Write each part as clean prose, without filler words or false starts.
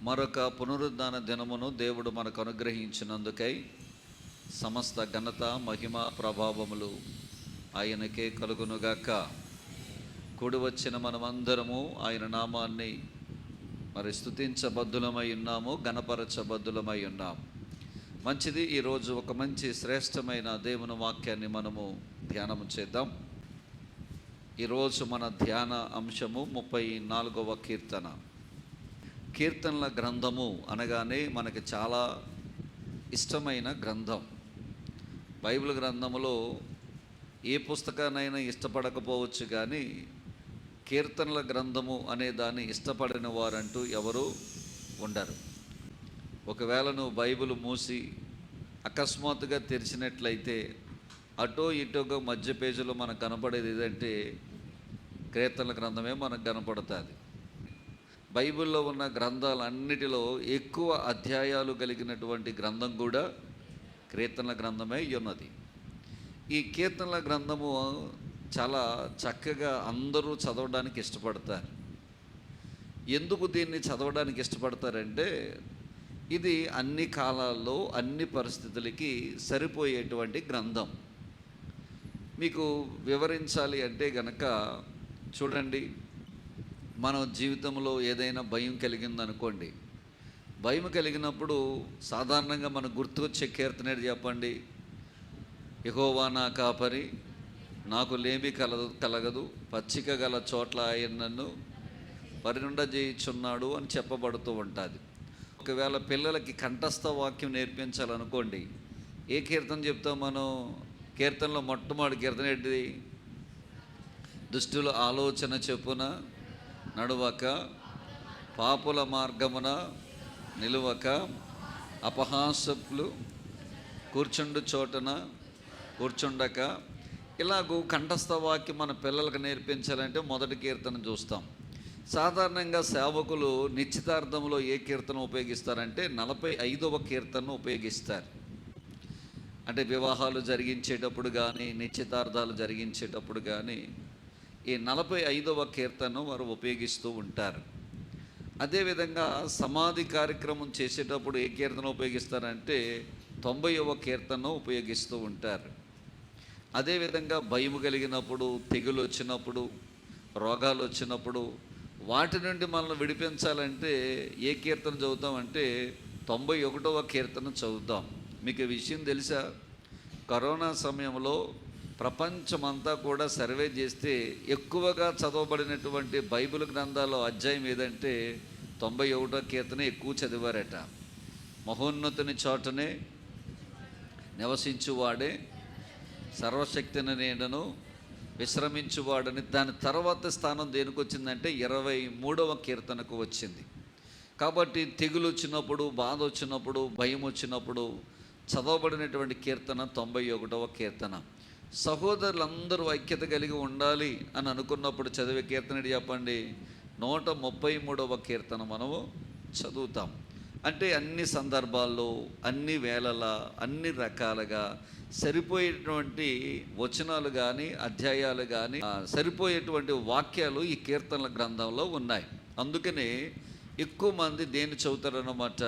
మరొక పునరుద్ధాన దినమును దేవుడు మనకు అనుగ్రహించినందుకై సమస్త ఘనత మహిమ ప్రభావములు ఆయనకే కలుగునుగాక. కూడి వచ్చిన మనమందరము ఆయన నామాన్ని స్తుతించబద్దులమై ఉన్నాము, గణపరచబద్దులమై ఉన్నాము. మంచిది. ఈరోజు ఒక మంచి శ్రేష్టమైన దేవుని వాక్యాన్ని మనము ధ్యానము చేద్దాం. ఈరోజు మన ధ్యాన అంశము 34వ కీర్తన. కీర్తనల గ్రంథము అనగానే మనకి చాలా ఇష్టమైన గ్రంథం. బైబిల్ గ్రంథములో ఏ పుస్తకాన్నైనా ఇష్టపడకపోవచ్చు, కానీ కీర్తనల గ్రంథము అనే దాన్ని ఇష్టపడిన వారంటూ ఎవరు ఉండరు. ఒకవేళ నువ్వు బైబిల్ మూసి అకస్మాత్తుగా తెరిచినట్లయితే అటో ఇటోగా మధ్య పేజీలో మనకు కనపడేది ఏదంటే కీర్తనల గ్రంథమే మనకు కనపడుతుంది. బైబిల్లో ఉన్న గ్రంథాలన్నిటిలో ఎక్కువ అధ్యాయాలు కలిగినటువంటి గ్రంథం కూడా కీర్తనల గ్రంథమే ఉన్నది. ఈ కీర్తనల గ్రంథము చాలా చక్కగా అందరూ చదవడానికి ఇష్టపడతారు. ఎందుకు దీన్ని చదవడానికి ఇష్టపడతారంటే ఇది అన్ని కాలాల్లో అన్ని పరిస్థితులకి సరిపోయేటువంటి గ్రంథం. మీకు వివరించాలి అంటే గనక చూడండి, మన జీవితంలో ఏదైనా భయం కలిగిందనుకోండి. భయం కలిగినప్పుడు సాధారణంగా మనకు గుర్తుకొచ్చే కీర్తన ఏంటి చెప్పండి? యెహోవా నా కాపరి, నాకు లేమి కలగదు, పచ్చిక గల చోట్ల ఆయన నన్ను పరినుండజేయుచున్నాడు అని చెప్పబడుతూ ఉంటుంది. ఒకవేళ పిల్లలకి కంఠస్థ వాక్యం నేర్పించాలనుకోండి, ఏ కీర్తన చెప్తాం మనం? కీర్తనలో మొట్టమొదటి కీర్తన ఏంటిది? దుష్టుల ఆలోచన చెప్పున నడువక, పాపుల మార్గమున నిలువక, అపహాసకులు కూర్చుండు చోటన కూర్చుండక. ఇలాగూ కంఠస్థ వాక్యం మన పిల్లలకు నేర్పించాలంటే మొదటి కీర్తన చూస్తాం. సాధారణంగా సేవకులు నిశ్చితార్థంలో ఏ కీర్తన ఉపయోగిస్తారంటే 45వ కీర్తనను ఉపయోగిస్తారు. అంటే వివాహాలు జరిగించేటప్పుడు కానీ, నిశ్చితార్థాలు జరిగించేటప్పుడు కానీ ఈ 45వ కీర్తనను వారు ఉపయోగిస్తూ ఉంటారు. అదేవిధంగా సమాధి కార్యక్రమం చేసేటప్పుడు ఏ కీర్తన ఉపయోగిస్తారంటే 90వ కీర్తనను ఉపయోగిస్తూ ఉంటారు. అదేవిధంగా భయం కలిగినప్పుడు, తెగులు వచ్చినప్పుడు, రోగాలు వచ్చినప్పుడు వాటి నుండి మనల్ని విడిపించాలంటే ఏ కీర్తన చదువుతామంటే 91వ కీర్తన చదువుతాం. మీకు ఈ విషయం తెలుసా? కరోనా సమయంలో ప్రపంచమంతా కూడా సర్వే చేస్తే ఎక్కువగా చదవబడినటువంటి బైబిల్ గ్రంథాల్లో అధ్యాయం ఏదంటే 91వ కీర్తన ఎక్కువ చదివారట. మహోన్నతుని చోటనే నివసించువాడే సర్వశక్తిని నేనను విశ్రమించువాడని. దాని తర్వాత స్థానం దేనికి వచ్చిందంటే 23వ కీర్తనకు వచ్చింది. కాబట్టి తెగులు వచ్చినప్పుడు, బాధ వచ్చినప్పుడు, భయం వచ్చినప్పుడు చదవబడినటువంటి కీర్తన 91వ కీర్తన. సహోదరులందరూ ఐక్యత కలిగి ఉండాలి అని అనుకున్నప్పుడు చదివే కీర్తన చెప్పండి, 133వ కీర్తన మనము చదువుతాం. అంటే అన్ని సందర్భాల్లో, అన్ని వేళలా, అన్ని రకాలుగా సరిపోయేటువంటి వచనాలు కానీ, అధ్యాయాలు కానీ, సరిపోయేటువంటి వాక్యాలు ఈ కీర్తనల గ్రంథంలో ఉన్నాయి. అందుకనే ఎక్కువ మంది దేన్ని చదువుతారన్నమాట?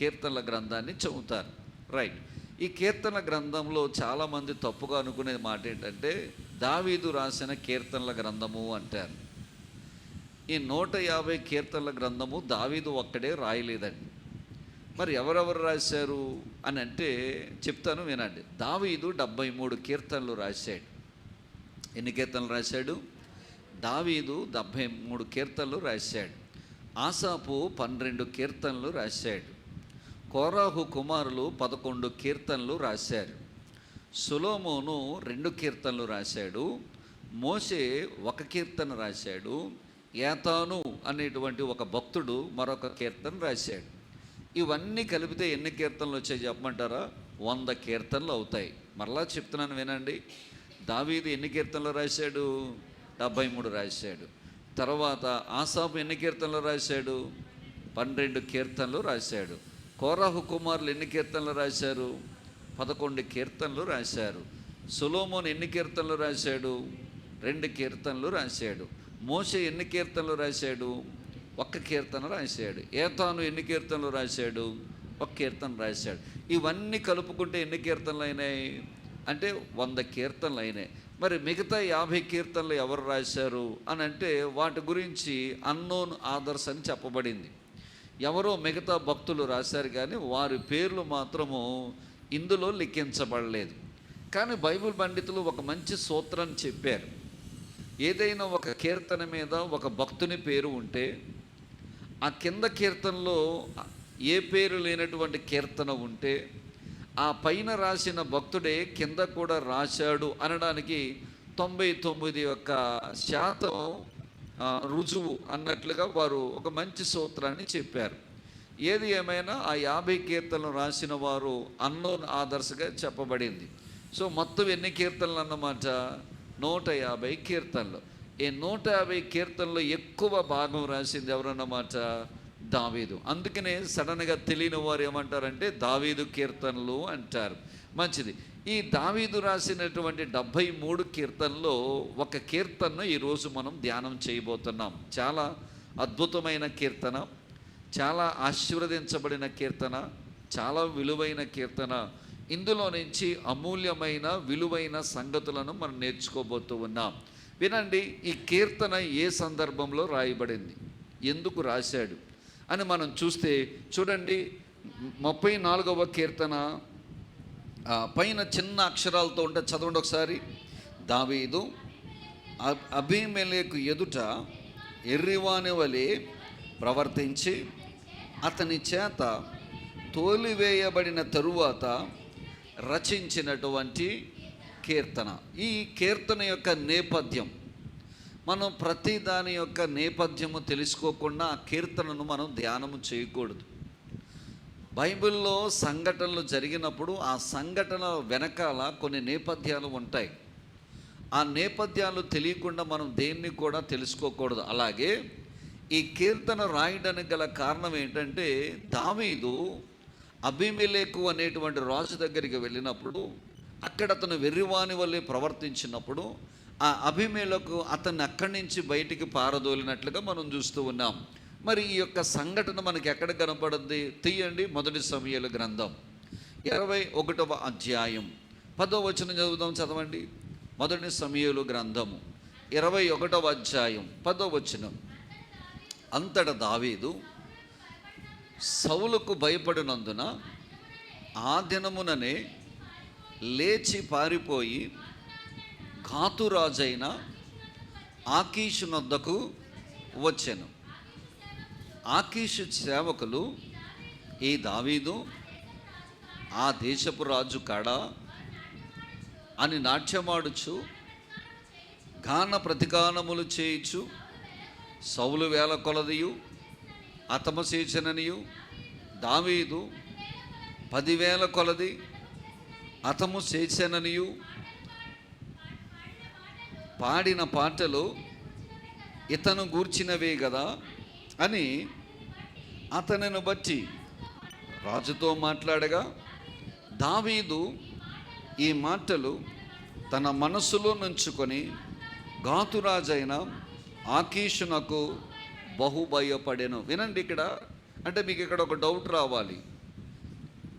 కీర్తనల గ్రంథాన్ని చదువుతారు. రైట్. ఈ కీర్తన గ్రంథంలో చాలామంది తప్పుగా అనుకునే మాట ఏంటంటే దావీదు రాసిన కీర్తనల గ్రంథము అంటారు. ఈ 150 కీర్తనల గ్రంథము దావీదు ఒక్కడే రాయలేదండి. మరి ఎవరెవరు రాశారు అని అంటే చెప్తాను, వినండి. దావీదు 73 కీర్తనలు రాశాడు. ఎన్ని కీర్తనలు రాశాడు? దావీదు 73 కీర్తనలు రాశాడు. ఆసాపు 12 కీర్తనలు రాశాడు. కోరాహు కుమారులు 11 కీర్తనలు రాశారు. సొలొమోను 2 కీర్తనలు రాశాడు. మోషే 1 కీర్తన రాశాడు. యాతాను అనేటువంటి ఒక భక్తుడు మరొక కీర్తన రాశాడు. ఇవన్నీ కలిపితే ఎన్ని కీర్తనలు వచ్చాయి చెప్పమంటారా? 100 కీర్తనలు అవుతాయి. మరలా చెప్తున్నాను, వినండి. దావీదు ఎన్ని కీర్తనలు రాశాడు? 73 రాశాడు. తర్వాత ఆసాపు ఎన్ని కీర్తనలు రాశాడు? 12 కీర్తనలు రాశాడు. కోరాహు కుమారులు ఎన్ని కీర్తనలు రాశారు? 11 కీర్తనలు రాశారు. సొలొమోను ఎన్ని కీర్తనలు రాశాడు? 2 కీర్తనలు రాశాడు. మోషే ఎన్ని కీర్తనలు రాశాడు? ఒక్క కీర్తన రాశాడు. ఏతాను ఎన్ని కీర్తనలు రాశాడు? ఒక కీర్తన రాశాడు. ఇవన్నీ కలుపుకుంటే ఎన్ని కీర్తనలు అయినాయి అంటే 100 కీర్తనలు అయినాయి. మరి మిగతా 50 కీర్తనలు ఎవరు రాశారు అని అంటే వాటి గురించి అన్నోన్ ఆథర్స్ అని చెప్పబడింది. ఎవరో మిగతా భక్తులు రాశారు కానీ వారి పేర్లు మాత్రము ఇందులో లిఖించబడలేదు. కానీ బైబిల్ పండితులు ఒక మంచి సూత్రాన్ని చెప్పారు. ఏదైనా ఒక కీర్తన మీద ఒక భక్తుని పేరు ఉంటే ఆ కింద కీర్తనలో ఏ పేరు లేనటువంటి కీర్తన ఉంటే ఆ పైన రాసిన భక్తుడే కింద కూడా రాశాడు అనడానికి 99% రుజువు అన్నట్లుగా వారు ఒక మంచి సూత్రాన్ని చెప్పారు. ఏది ఏమైనా ఆ 50 కీర్తనలు రాసిన వారు అన్నోన్ ఆదర్శగా చెప్పబడింది. సో మొత్తం ఎన్ని కీర్తనలు అన్నమాట? 150 కీర్తనలు. ఈ 150 కీర్తనలు ఎక్కువ భాగం రాసింది ఎవరన్నమాట? దావీదు. అందుకనే సడన్గా తెలియని వారు ఏమంటారంటే దావీదు కీర్తనలు అంటారు. మంచిది. ఈ దావీదు రాసినటువంటి 73 కీర్తనలో ఒక కీర్తనను ఈరోజు మనం ధ్యానం చేయబోతున్నాం. చాలా అద్భుతమైన కీర్తన, చాలా ఆశీర్వదించబడిన కీర్తన, చాలా విలువైన కీర్తన. ఇందులో నుంచి అమూల్యమైన విలువైన సంగతులను మనం నేర్చుకోబోతూ ఉన్నాం. వినండి, ఈ కీర్తన ఏ సందర్భంలో రాయబడింది, ఎందుకు రాశాడు అని మనం చూస్తే చూడండి. 34వ కీర్తన పైన చిన్న అక్షరాలతో ఉంటే చదవండి ఒకసారి. దావీదు అబీమెలెకు ఎదుట ఎర్రివాని వలె ప్రవర్తించి అతని చేత తోలివేయబడిన తరువాత రచించినటువంటి కీర్తన. ఈ కీర్తన యొక్క నేపథ్యం, మనం ప్రతి దాని యొక్క నేపథ్యము తెలుసుకోకుండా ఆ కీర్తనను మనం ధ్యానము చేయకూడదు. బైబిల్లో సంఘటనలు జరిగినప్పుడు ఆ సంఘటన వెనకాల కొన్ని నేపథ్యాలు ఉంటాయి. ఆ నేపథ్యాలు తెలియకుండా మనం దేన్ని కూడా తెలుసుకోకూడదు. అలాగే ఈ కీర్తన రాయడానికి గల కారణం ఏంటంటే, దావీదు అబీమెలెకు అనేటువంటి రాజు దగ్గరికి వెళ్ళినప్పుడు అక్కడ అతను వెర్రివాని వల్లే ప్రవర్తించినప్పుడు ఆ అబీమెలెకు అతన్ని అక్కడి నుంచి బయటికి పారదోలినట్లుగా మనం చూస్తూ ఉన్నాం. మరి ఈ యొక్క సంఘటన మనకి ఎక్కడ కనపడుద్ది? తీయండి, 1 సమూయేలు గ్రంథం 21వ అధ్యాయం 10వ వచనం చదువుదాం. చదవండి. 1 సమూయేలు గ్రంథము 21వ అధ్యాయం 10వ వచనం. అంతట దావీదు సౌలుకు భయపడినందున ఆ దినముననే లేచి పారిపోయి గాతురాజైన ఆకీషు నొద్దకు వచ్చెను. ఆకీషు సేవకులు, ఈ దావీదు ఆ దేశపు రాజు కాడా అని నాట్యమాడుచు గాన ప్రతిగానములు చేయుచు సౌలు వేల కొలదియు అతమసేచననియు దావీదు 10,000 కొలది అతము చేసెననియు పాడిన పాటలు ఇతను గూర్చినవే కదా అని అతనిని బట్టి రాజుతో మాట్లాడగా, దావీదు ఈ మాటలు తన మనస్సులో నుంచుకొని గాతురాజైన ఆకీషునకు బహు భయపడెను. వినండి, ఇక్కడ అంటే మీకు ఇక్కడ ఒక డౌట్ రావాలి.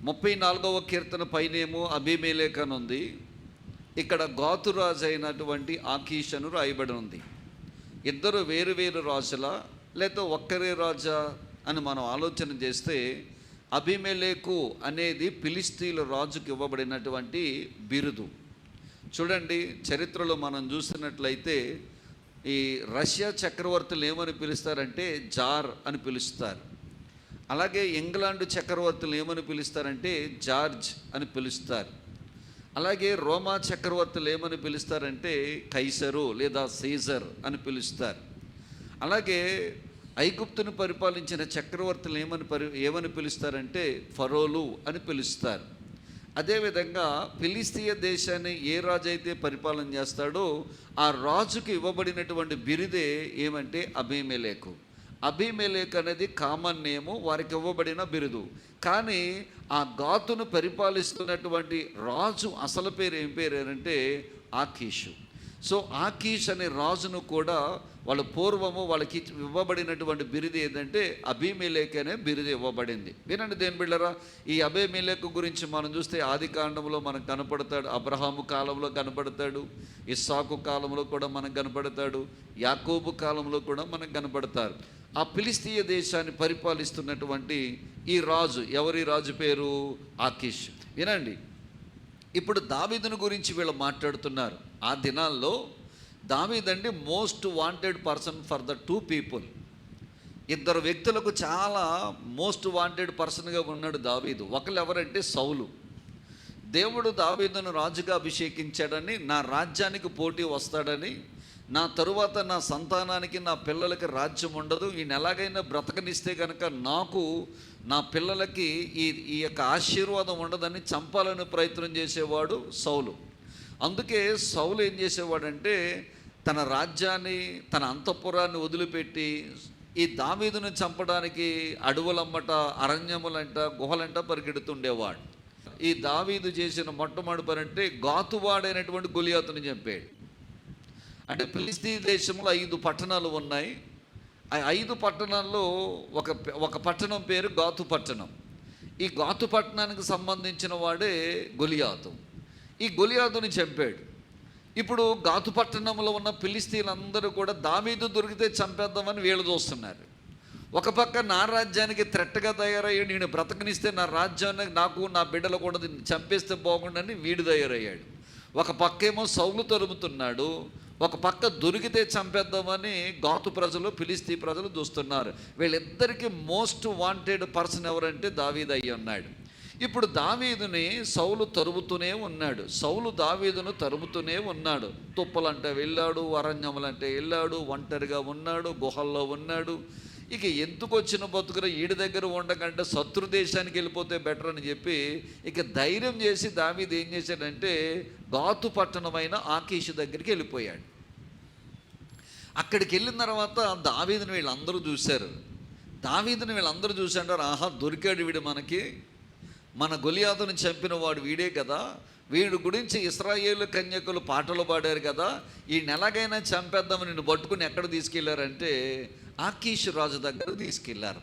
34వ కీర్తన పైనేమో అబీమెలెకు అని ఉంది, ఇక్కడ గాతురాజు అయినటువంటి ఆకీషను రాయబడి ఉంది. ఇద్దరు వేరు వేరు రాజులా లేకపోతే ఒక్కరే రాజా అని మనం ఆలోచన చేస్తే, అబీమెలెకు అనేది ఫిలిస్తీన్ల రాజుకి ఇవ్వబడినటువంటి బిరుదు. చూడండి, చరిత్రలో మనం చూసినట్లయితే ఈ రష్యా చక్రవర్తులు ఏమని పిలుస్తారంటే జార్ అని పిలుస్తారు. అలాగే ఇంగ్లాండ్ చక్రవర్తులు ఏమని పిలుస్తారంటే జార్జ్ అని పిలుస్తారు. అలాగే రోమా చక్రవర్తులు ఏమని పిలుస్తారంటే కైసరు లేదా సీజర్ అని పిలుస్తారు. అలాగే ఐగుప్తును పరిపాలించిన చక్రవర్తులు ఏమని పిలుస్తారంటే ఫరోలు అని పిలుస్తారు. అదేవిధంగా ఫిలిస్తీయ దేశాన్ని ఏ రాజు అయితే పరిపాలన చేస్తాడో ఆ రాజుకి ఇవ్వబడినటువంటి బిరుదే ఏమంటే అబీమెలెకు. అబీమెలెకు అనేది కామన్ నేము, వారికి ఇవ్వబడిన బిరుదు. కానీ ఆ గాతును పరిపాలిస్తున్నటువంటి రాజు అసలు పేరు ఏం పేరు అంటే ఆకీషు. సో ఆకీష్ అనే రాజును కూడా వాళ్ళ పూర్వము వాళ్ళకి ఇవ్వబడినటువంటి బిరుదు ఏంటంటే అబీమెలెకు అనే బిరుదు ఇవ్వబడింది. వినండి దేని బిళ్ళరా, ఈ అబీమెలెకు గురించి మనం చూస్తే ఆది కాండంలో మనకు కనపడతాడు, అబ్రహాము కాలంలో కనపడతాడు, ఇస్సాకు కాలంలో కూడా మనకు కనపడతాడు, యాకోబు కాలంలో కూడా మనకు కనపడతారు. ఆ ఫిలిస్తీయ దేశాన్ని పరిపాలిస్తున్నటువంటి ఈ రాజు, ఎవరి రాజు పేరు ఆకీష్. వినండి, ఇప్పుడు దావీదును గురించి వీళ్ళు మాట్లాడుతున్నారు. ఆ దినాల్లో దావీదండి most wanted person for the two people. ఇద్దరు వ్యక్తులకు చాలా మోస్ట్ వాంటెడ్ పర్సన్గా ఉన్నాడు దావీదు. ఒకరు ఎవరంటే సౌలు. దేవుడు దావీదును రాజుగా అభిషేకించాడని, నా రాజ్యానికి పోటీ వస్తాడని, నా తరువాత నా సంతానానికి నా పిల్లలకి రాజ్యం ఉండదు, ఈయన ఎలాగైనా బ్రతకనిస్తే కనుక నాకు నా పిల్లలకి ఈ యొక్క ఆశీర్వాదం ఉండదని చంపాలని ప్రయత్నం చేసేవాడు సౌలు. అందుకే సౌలు ఏం చేసేవాడంటే తన రాజ్యాన్ని, తన అంతఃపురాన్ని వదిలిపెట్టి ఈ దావీదును చంపడానికి అడవులమ్మట, అరణ్యములంట, గుహలంట పరిగెడుతుండేవాడు. ఈ దావీదు చేసిన మొట్టమొదటి పని అంటే గాతువాడైనటువంటి గొలియాతుని చంపాడు. అంటే ఫిలిస్తీ దేశంలో 5 పట్టణాలు ఉన్నాయి. ఆ 5 పట్టణాల్లో ఒక పట్టణం పేరు గాతు పట్టణం. ఈ గాతు పట్టణానికి సంబంధించిన వాడే గొలియాతు. ఈ గొలియాతుని చంపాడు. ఇప్పుడు గాతు పట్టణంలో ఉన్న ఫిలిస్తీన్లందరూ కూడా దావీదు దొరికితే చంపేద్దామని వీళ్ళు చూస్తున్నారు. ఒక పక్క నా రాజ్యానికి థ్రెట్గా తయారయ్యాడు, నేను బ్రతకనిస్తే నా రాజ్యాన్ని నాకు నా బిడ్డలు కూడా చంపేస్తే బాగుండని వీడు తయారయ్యాడు. ఒక పక్కేమో సౌలు తరుముతున్నాడు, ఒక పక్క దొరికితే చంపేద్దామని గాతు ప్రజలు, ఫిలిస్తీ ప్రజలు చూస్తున్నారు. వీళ్ళిద్దరికీ మోస్ట్ వాంటెడ్ పర్సన్ ఎవరంటే దావీదు అయ్యి ఉన్నాడు. ఇప్పుడు దావీదుని సౌలు తరుముతూనే ఉన్నాడు. సౌలు దావీదును తరుముతూనే ఉన్నాడు. తుప్పలంటే వెళ్ళాడు, అరణ్యములంటే వెళ్ళాడు, ఒంటరిగా ఉన్నాడు, గుహల్లో ఉన్నాడు. ఇక ఎందుకు వచ్చిన బతుకున ఈడి దగ్గర ఉండకంటే శత్రు దేశానికి వెళ్ళిపోతే బెటర్ అని చెప్పి ఇక ధైర్యం చేసి దావీదు ఏం చేశాడంటే గాతు పట్టణమైన ఆకీషు దగ్గరికి వెళ్ళిపోయాడు. అక్కడికి వెళ్ళిన తర్వాత దావీదుని వీళ్ళందరూ చూశారు. ఆహా, దొరికాడు వీడు మనకి, మన గొలియాతుని చంపిన వాడు వీడే కదా, వీడి గురించి ఇశ్రాయేలు కన్యకులు పాటలు పాడారు కదా, ఈ నెలగైనా చంపేద్దామని నిన్ను పట్టుకుని ఎక్కడ తీసుకెళ్లారంటే ఆకీషు రాజు దగ్గర తీసుకెళ్లారు.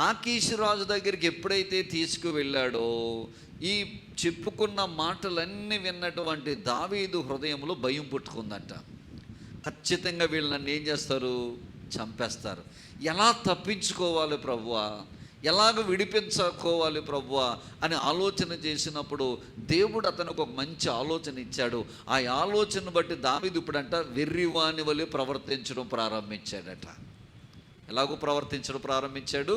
ఆకీషు రాజు దగ్గరికి ఎప్పుడైతే తీసుకువెళ్ళాడో ఈ చెప్పుకున్న మాటలన్నీ విన్నటువంటి దావీదు హృదయంలో భయం పుట్టుకుందంట. ఖచ్చితంగా వీళ్ళు నన్ను ఏం చేస్తారు, చంపేస్తారు. ఎలా తప్పించుకోవాలి ప్రభువా, ఎలాగ విడిపించుకోవాలి ప్రభువా అని ఆలోచన చేసినప్పుడు దేవుడు అతనికి ఒక మంచి ఆలోచన ఇచ్చాడు. ఆ ఆలోచన బట్టి దావీదు ఇప్పుడంట వెర్రివాని వలె ప్రవర్తించడం ప్రారంభించాడట. ఎలాగో ప్రవర్తించడం ప్రారంభించాడు,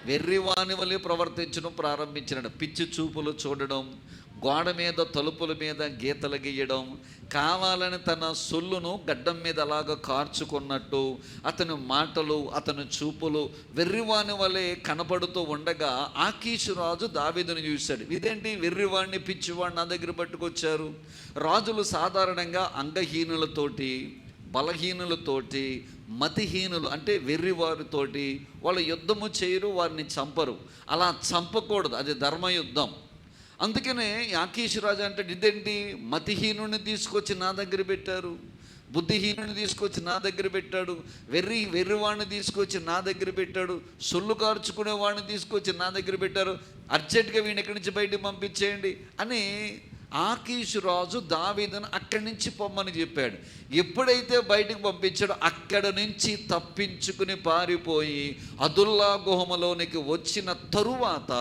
వెర్రివాని వలె ప్రవర్తించడం ప్రారంభించాడు. పిచ్చి చూపులు చూడడం, గోడ మీద తలుపుల మీద గీతలు గీయడం, కావాలని తన సొల్లును గడ్డం మీద అలాగ కార్చుకున్నట్టు అతని మాటలు, అతని చూపులు వెర్రివాని వలె కనపడుతూ ఉండగా ఆకీషు రాజు దావీదుని చూశాడు. ఇదేంటి వెర్రివాడిని, పిచ్చివాడిని నా దగ్గర పట్టుకొచ్చారు. రాజులు సాధారణంగా అంగహీనులతోటి, బలహీనులతోటి, మతిహీనులు అంటే వెర్రివారితోటి వాళ్ళు యుద్ధము చేయరు, వారిని చంపరు. అలా చంపకూడదు, అది ధర్మయుద్ధం. అందుకనే ఆకీషు రాజు అంటే ఇదేంటి, మతిహీనుని తీసుకొచ్చి నా దగ్గర పెట్టారు, బుద్ధిహీనుని తీసుకొచ్చి నా దగ్గర పెట్టాడు, వెర్రివాడిని తీసుకొచ్చి నా దగ్గర పెట్టాడు, సొల్లు కార్చుకునే వాడిని తీసుకొచ్చి నా దగ్గర పెట్టారు, అర్జెంటుగా వీడిని ఎక్కడి నుంచి బయటికి పంపించేయండి అని ఆకీషు రాజు దావీదును అక్కడి నుంచి పొమ్మని చెప్పాడు. ఎప్పుడైతే బయటికి పంపించాడో అక్కడ నుంచి తప్పించుకుని పారిపోయి అదుల్లా గుహములోనికి వచ్చిన తరువాత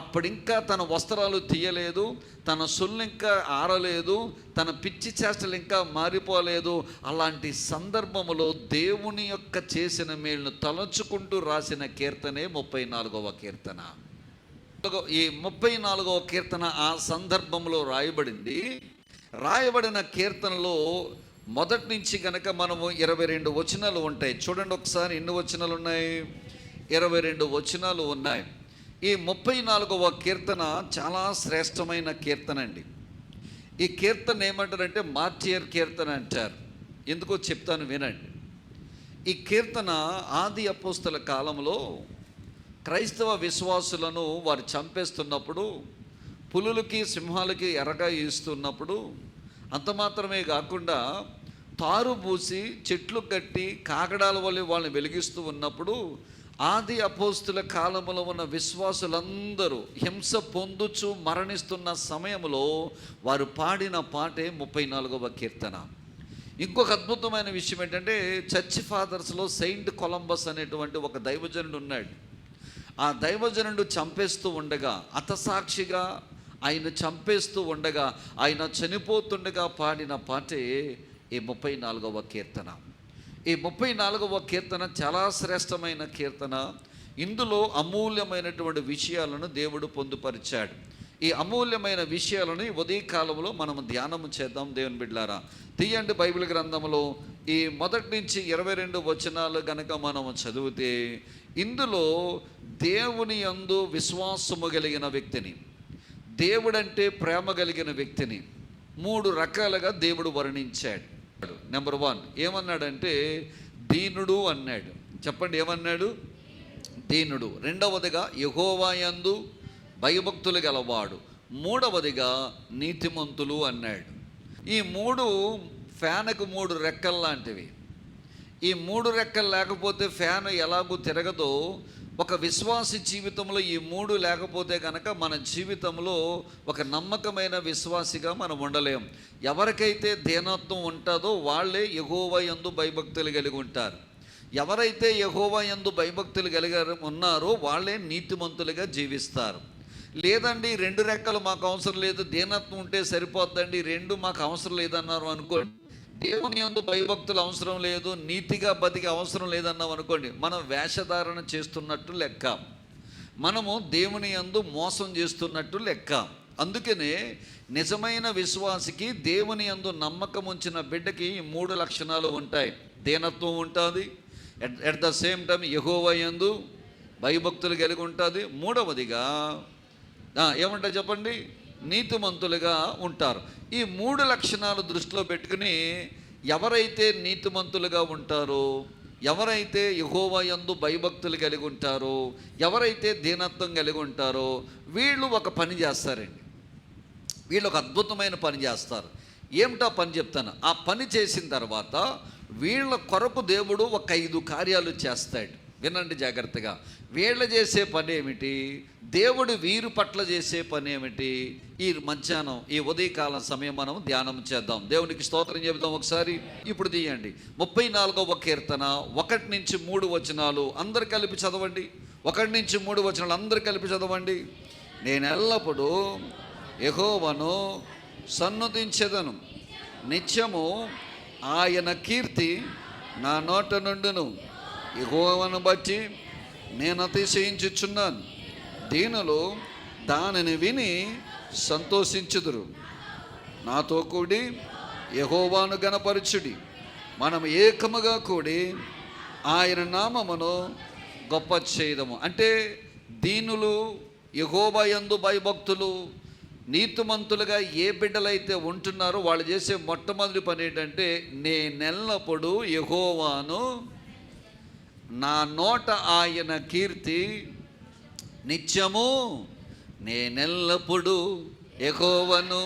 అప్పుడింకా తన వస్త్రాలు తీయలేదు, తన సొల్లు ఇంకా ఆరలేదు, తన పిచ్చి చేష్టలు ఇంకా మారిపోలేదు. అలాంటి సందర్భములో దేవుని యొక్క చేసిన మేలును తలంచుకుంటూ రాసిన కీర్తనే 34వ కీర్తన. ఈ 34వ కీర్తన ఆ సందర్భంలో రాయబడిన కీర్తనలో మొదటి నుంచి కనుక మనము 22 వచనాలు ఉంటాయి. చూడండి ఒకసారి ఎన్ని వచనాలు ఉన్నాయి, 22 వచనాలు ఉన్నాయి. ఈ 34వ కీర్తన చాలా శ్రేష్టమైన కీర్తన అండి. ఈ కీర్తన ఏమంటారంటే మార్టియర్ కీర్తన అంటారు. ఎందుకో చెప్తాను వినండి. ఈ కీర్తన ఆది అపోస్తల కాలంలో క్రైస్తవ విశ్వాసులను వారు చంపేస్తున్నప్పుడు, పులులకి సింహాలకి ఎరగా ఇస్తున్నప్పుడు, అంత మాత్రమే కాకుండా తారు పూసి చెట్లు కట్టి కాగడాల వల్ల వాళ్ళని వెలిగిస్తూ ఉన్నప్పుడు ఆది అపోస్తుల కాలంలో ఉన్న విశ్వాసులందరూ హింస పొందుచు మరణిస్తున్న సమయంలో వారు పాడిన పాటే 34వ కీర్తన. ఇంకొక అద్భుతమైన విషయం ఏంటంటే, చర్చ్ ఫాదర్స్లో సెయింట్ కొలంబస్ అనేటువంటి ఒక దైవజనుడు ఉన్నాడు. ఆ దైవజనుడు చంపేస్తూ ఉండగా, హతసాక్షిగా ఆయన చంపేస్తూ ఉండగా, ఆయన చనిపోతుండగా పాడిన పాటే ఈ 34వ కీర్తన. ఈ 34వ కీర్తన చాలా శ్రేష్టమైన కీర్తన. ఇందులో అమూల్యమైనటువంటి విషయాలను దేవుడు పొందుపరిచాడు. ఈ అమూల్యమైన విషయాలను ఉదయకాలంలో మనం ధ్యానము చేద్దాం. దేవుని బిడ్డలారా, తీయండి బైబిల్ గ్రంథంలో ఈ 1 నుంచి 22 వచనాలు గనక మనం చదివితే, ఇందులో దేవుని యందు విశ్వాసము కలిగిన వ్యక్తిని, దేవుడంటే ప్రేమ కలిగిన వ్యక్తిని 3 రకాలుగా దేవుడు వర్ణించాడు. నెంబర్ 1 ఏమన్నాడంటే దీనుడు అన్నాడు. చెప్పండి, ఏమన్నాడు? దీనుడు. రెండవదిగా యెహోవా యందు భయభక్తులు గలవాడు. మూడవదిగా నీతిమంతులు అన్నాడు. ఈ 3 ఫ్యాన్కు 3 రెక్కలు లాంటివి. ఈ 3 రెక్కలు లేకపోతే ఫ్యాన్ ఎలాగూ తిరగదో, ఒక విశ్వాసి జీవితంలో ఈ 3 లేకపోతే కనుక మన జీవితంలో ఒక నమ్మకమైన విశ్వాసిగా మనం ఉండలేం. ఎవరికైతే దీనత్వం ఉంటుందో వాళ్ళే యెహోవా యందు భయభక్తులు కలిగి ఉంటారు. ఎవరైతే యెహోవా యందు భయభక్తులు కలిగి ఉన్నారో వాళ్ళే నీతిమంతులుగా జీవిస్తారు. లేదండి 2 రెక్కలు మాకు అవసరం లేదు, దీనత్వం ఉంటే సరిపోద్దండి, 2 మాకు అవసరం లేదన్నారు అనుకోండి, దేవుని యందు భయభక్తులు అవసరం లేదు, నీతిగా బతికి అవసరం లేదన్నాం అనుకోండి, మనం వేషధారణ చేస్తున్నట్టు లెక్క, మనము దేవుని యందు మోసం చేస్తున్నట్టు లెక్క. అందుకనే నిజమైన విశ్వాసికి, దేవుని యందు నమ్మకం ఉంచిన బిడ్డకి 3 లక్షణాలు ఉంటాయి. దీనత్వం ఉంటుంది, ఎట్ ద సేమ్ టైం యెహోవా యందు భయభక్తులు కలిగి ఉంటుంది. మూడవదిగా ఏమంటారు చెప్పండి, నీతిమంతులుగా ఉంటారు. ఈ 3 లక్షణాలు దృష్టిలో పెట్టుకుని ఎవరైతే నీతిమంతులుగా ఉంటారో, ఎవరైతే యెహోవా యందు భయభక్తులు కలిగి ఉంటారో, ఎవరైతే దీనత్వం కలిగి ఉంటారో, వీళ్ళు ఒక పని చేస్తారండి. వీళ్ళు ఒక అద్భుతమైన పని చేస్తారు. ఏమిటా పని చెప్తాను. ఆ పని చేసిన తర్వాత వీళ్ళ కొరకు దేవుడు ఒక 5 కార్యాలు చేస్తాడు. వినండి జాగ్రత్తగా. వీళ్ళు చేసే పని ఏమిటి, దేవుడు వీరు పట్ల చేసే పని ఏమిటి, ఈ మధ్యాహ్నం ఈ ఉదయకాలం సమయం మనం ధ్యానం చేద్దాం. దేవునికి స్తోత్రం చెబుదాం ఒకసారి. ఇప్పుడు తీయండి 34వ కీర్తన 1 నుంచి 3 వచనాలు అందరు కలిపి చదవండి. 1 నుంచి 3 వచనాలు అందరు కలిపి చదవండి. నేను ఎల్లప్పుడూ యెహోవాను సన్నుతించెదను, నిత్యము ఆయన కీర్తి నా నోట నుండును. యెహోవాను బట్టి నేను అతిశయించుచున్నాను, దీనులు దానిని విని సంతోషించుదురు. నాతో కూడి యెహోవాను గణపరచుడి, మనం ఏకముగా కూడి ఆయన నామమును గొప్ప చేయదము. అంటే దీనులు, యెహోవా యందు భయభక్తులు, నీతిమంతులుగా ఏ బిడ్డలైతే ఉంటున్నారో వాళ్ళు చేసే మొట్టమొదటి పని ఏంటంటే, నేనెల్లప్పుడు యెహోవాను, నా నోట ఆయన కీర్తి నిత్యము, నేనెల్లప్పుడు యెహోవాను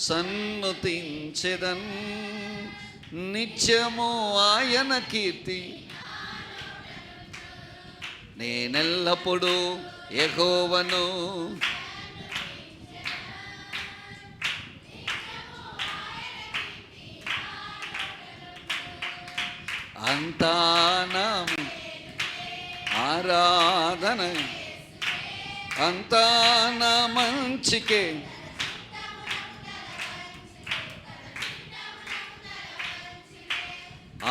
సన్నుతించెదన్, నిత్యము ఆయన కీర్తి, నేనెల్లప్పుడు యెహోవాను. అంతా నా ఆరాధన, అంతా నా మంచికే,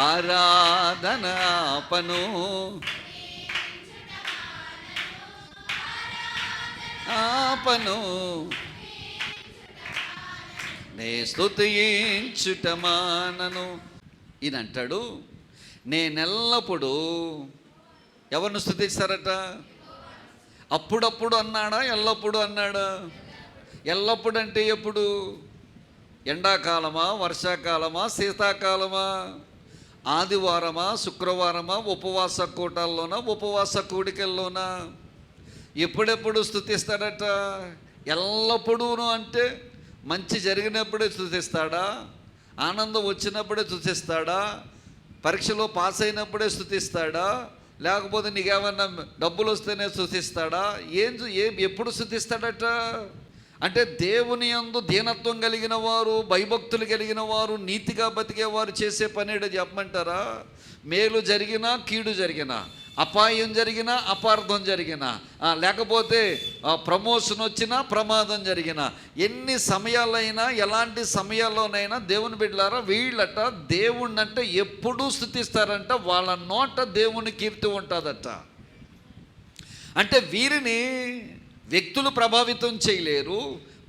ఆరాధన ఆపను, ఆపను, నే స్తుతించుట మానను. ఈయన అంటాడు, నేనెల్లప్పుడు ఎవరిని స్తుతిస్తారట? అప్పుడప్పుడు అన్నాడా, ఎల్లప్పుడు అన్నాడా? ఎల్లప్పుడు అంటే ఎప్పుడు? ఎండాకాలమా, వర్షాకాలమా, శీతాకాలమా, ఆదివారమా, శుక్రవారమా, ఉపవాస కూటాల్లోనా, ఉపవాస కూడికల్లోనా? ఎప్పుడెప్పుడు స్తుతిస్తాడట? ఎల్లప్పుడూను అంటే మంచి జరిగినప్పుడే స్తుతిస్తాడా? ఆనందం వచ్చినప్పుడే స్తుతిస్తాడా? పరీక్షలో పాస్ అయినప్పుడే స్తుతిస్తాడా? లేకపోతే నీకేమన్నా డబ్బులు వస్తేనే స్తుతిస్తాడా? ఎప్పుడు స్తుతిస్తాడట? అంటే దేవుని యందు దీనత్వం కలిగిన వారు, భయభక్తులు కలిగిన వారు, నీతిగా బతికేవారు చేసే పనేడు చెప్పమంటారా? మేలు జరిగినా కీడు జరిగినా, అపాయం జరిగినా అపార్థం జరిగినా, లేకపోతే ప్రమోషన్ వచ్చినా ప్రమాదం జరిగినా, ఎన్ని సమయాలైనా ఎలాంటి సమయాల్లోనైనా దేవుని బిడ్డలారా వీళ్ళట దేవుణ్ణంటే ఎప్పుడూ స్తుతిస్తారంట. వాళ్ళ నోట దేవుని కీర్తి ఉంటుందట. అంటే వీరిని వ్యక్తులు ప్రభావితం చేయలేరు,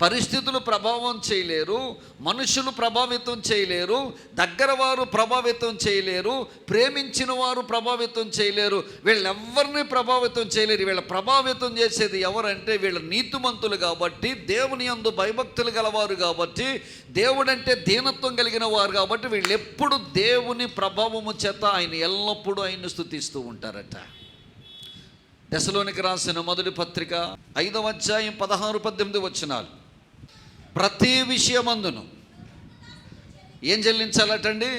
పరిస్థితులు ప్రభావం చేయలేరు, మనుషులు ప్రభావితం చేయలేరు, దగ్గర వారు ప్రభావితం చేయలేరు, ప్రేమించిన వారు ప్రభావితం చేయలేరు. వీళ్ళెవ్వరిని ప్రభావితం చేయలేరు. వీళ్ళ ప్రభావితం చేసేది ఎవరంటే వీళ్ళ నీతిమంతులు కాబట్టి, దేవుని యందు భయభక్తులు గలవారు కాబట్టి, దేవుడంటే దీనత్వం కలిగిన వారు కాబట్టి వీళ్ళు ఎప్పుడు దేవుని ప్రభావము చేత ఆయన ఎల్లప్పుడూ ఆయన్ని స్తుతిస్తూ ఉంటారట. తెస్సలోనికి రాసిన మొదటి పత్రిక 5వ అధ్యాయం 16-18 వచనాలు. ప్రతి విషయమందును ఏం చెల్లించాలటండి?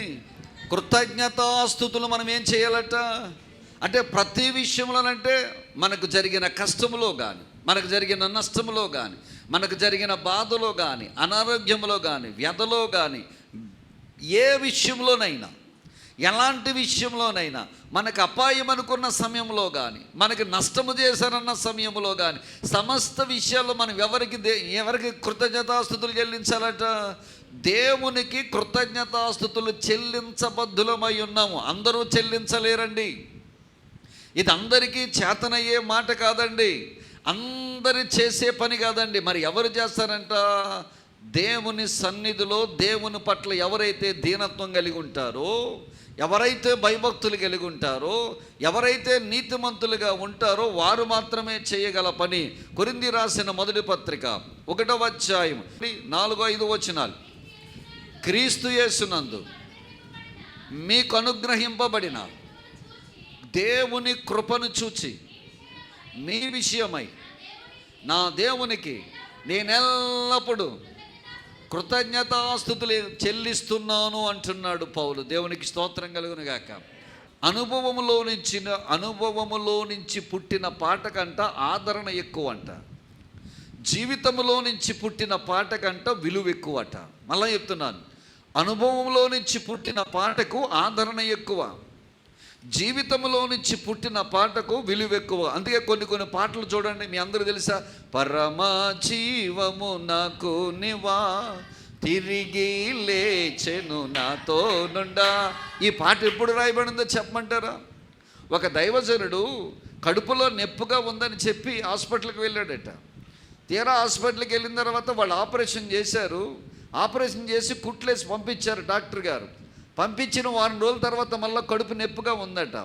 కృతజ్ఞతాస్తుతులు మనం ఏం చేయాలట? అంటే ప్రతి విషయంలోనంటే మనకు జరిగిన కష్టములో కానీ, మనకు జరిగిన నష్టములో కానీ, మనకు జరిగిన బాధలో కానీ, అనారోగ్యంలో కానీ, వ్యధలో కానీ, ఏ విషయంలోనైనా, ఎలాంటి విషయంలోనైనా, మనకు అపాయం అనుకున్న సమయంలో కానీ, మనకి నష్టము చేశారన్న సమయంలో కానీ, సమస్త విషయాల్లో మనం ఎవరికి కృతజ్ఞతాస్తుతులు చెల్లించాలట? దేవునికి కృతజ్ఞతాస్తుతులు చెల్లించబద్ధులమై ఉన్నాము. అందరూ చెల్లించలేరండి. ఇది అందరికీ చేతనయ్యే మాట కాదండి, అందరి చేసే పని కాదండి. మరి ఎవరు చేస్తారంట? దేవుని సన్నిధిలో దేవుని పట్ల ఎవరైతే దీనత్వం కలిగి ఉంటారో, ఎవరైతే భయభక్తులు కలిగి ఉంటారో, ఎవరైతే నీతిమంతులుగా ఉంటారో వారు మాత్రమే చేయగల పని. కొరింథీ రాసిన మొదటి పత్రిక 1వ అధ్యాయం 4-5 వచనాలు. క్రీస్తు యేసునందు మీకు అనుగ్రహింపబడిన దేవుని కృపను చూచి మీ విషయమై నా దేవునికి నేనెల్లప్పుడూ కృతజ్ఞతాస్తుతులు చెల్లిస్తున్నాను అంటున్నాడు పౌలు. దేవునికి స్తోత్రం కలుగును గాక. అనుభవములో నుంచి పుట్టిన పాట కంట ఆదరణ ఎక్కువ అంట. జీవితంలో నుంచి పుట్టిన పాట కంట విలువ ఎక్కువ అట. మళ్ళీ చెప్తున్నాను, అనుభవంలో నుంచి పుట్టిన పాటకు ఆదరణ ఎక్కువ, జీవితంలో నుంచి పుట్టిన పాటకు విలువ ఎక్కువ. అందుకే కొన్ని పాటలు చూడండి, మీ అందరూ తెలుసా? పరమా జీవము నాకు నివా తిరిగి లేచెను నాతో నుండా. ఈ పాట ఎప్పుడు రాయబడిందో చెప్పమంటారా? ఒక దైవజనుడు కడుపులో నొప్పిగా ఉందని చెప్పి హాస్పిటల్కి వెళ్ళాడట. తీరా హాస్పిటల్కి వెళ్ళిన తర్వాత వాళ్ళు ఆపరేషన్ చేశారు. ఆపరేషన్ చేసి కుట్లేసి పంపించారు డాక్టర్ గారు. పంపించిన వారం రోజుల తర్వాత మళ్ళీ కడుపు నొప్పిగా ఉందట.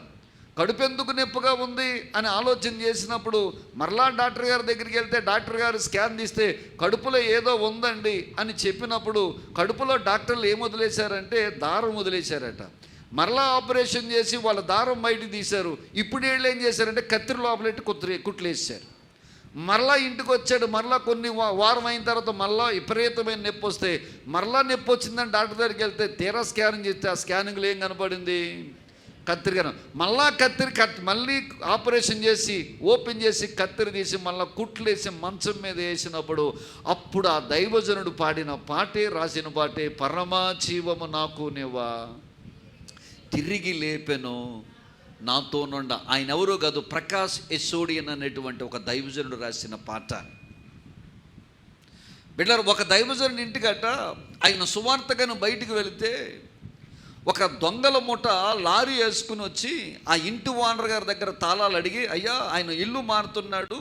కడుపు ఎందుకు నొప్పిగా ఉంది అని ఆలోచన చేసినప్పుడు మరలా డాక్టర్ గారి దగ్గరికి వెళ్తే డాక్టర్ గారు స్కాన్ తీస్తే కడుపులో ఏదో ఉందండి అని చెప్పినప్పుడు కడుపులో డాక్టర్లు ఏం వదిలేశారంటే దారం వదిలేశారట. మరలా ఆపరేషన్ చేసి వాళ్ళ దారం బయటికి తీశారు. ఇప్పుడు వీళ్ళు ఏం చేశారంటే కత్తిరి లోపలెట్టి కుట్లేసారు. మరలా ఇంటికి వచ్చాడు. మరలా కొన్ని వారం అయిన తర్వాత మరలా విపరీతమైన నొప్పి వస్తే మరలా నొప్పి వచ్చిందని డాక్టర్ దగ్గరికి వెళ్తే తీరా స్కానింగ్ చేస్తే ఆ స్కానింగ్లో ఏం కనపడింది? కత్తిరి మళ్ళీ ఆపరేషన్ చేసి ఓపెన్ చేసి కత్తిరి తీసి మళ్ళీ కుట్లేసి మంచం మీద వేసినప్పుడు అప్పుడు ఆ దైవజనుడు పాడిన పాటే, రాసిన పాటే, పరమా జీవము నాకు నివా తిరిగి లేపెను నాతో నుండ. ఆయన ఎవరో కాదు, ప్రకాష్ ఎస్సోడియన్ అనేటువంటి ఒక దైవజనుడు రాసిన పాట. బిడ్డలారా, ఒక దైవజనుడి ఇంటికట ఆయన సువార్తగాను బయటికి వెళితే ఒక దొంగల మూట లారీ వేసుకుని వచ్చి ఆ ఇంటి ఓనర్ గారి దగ్గర తాళాలు అడిగి, అయ్యా ఆయన ఇల్లు మారుతున్నాడు,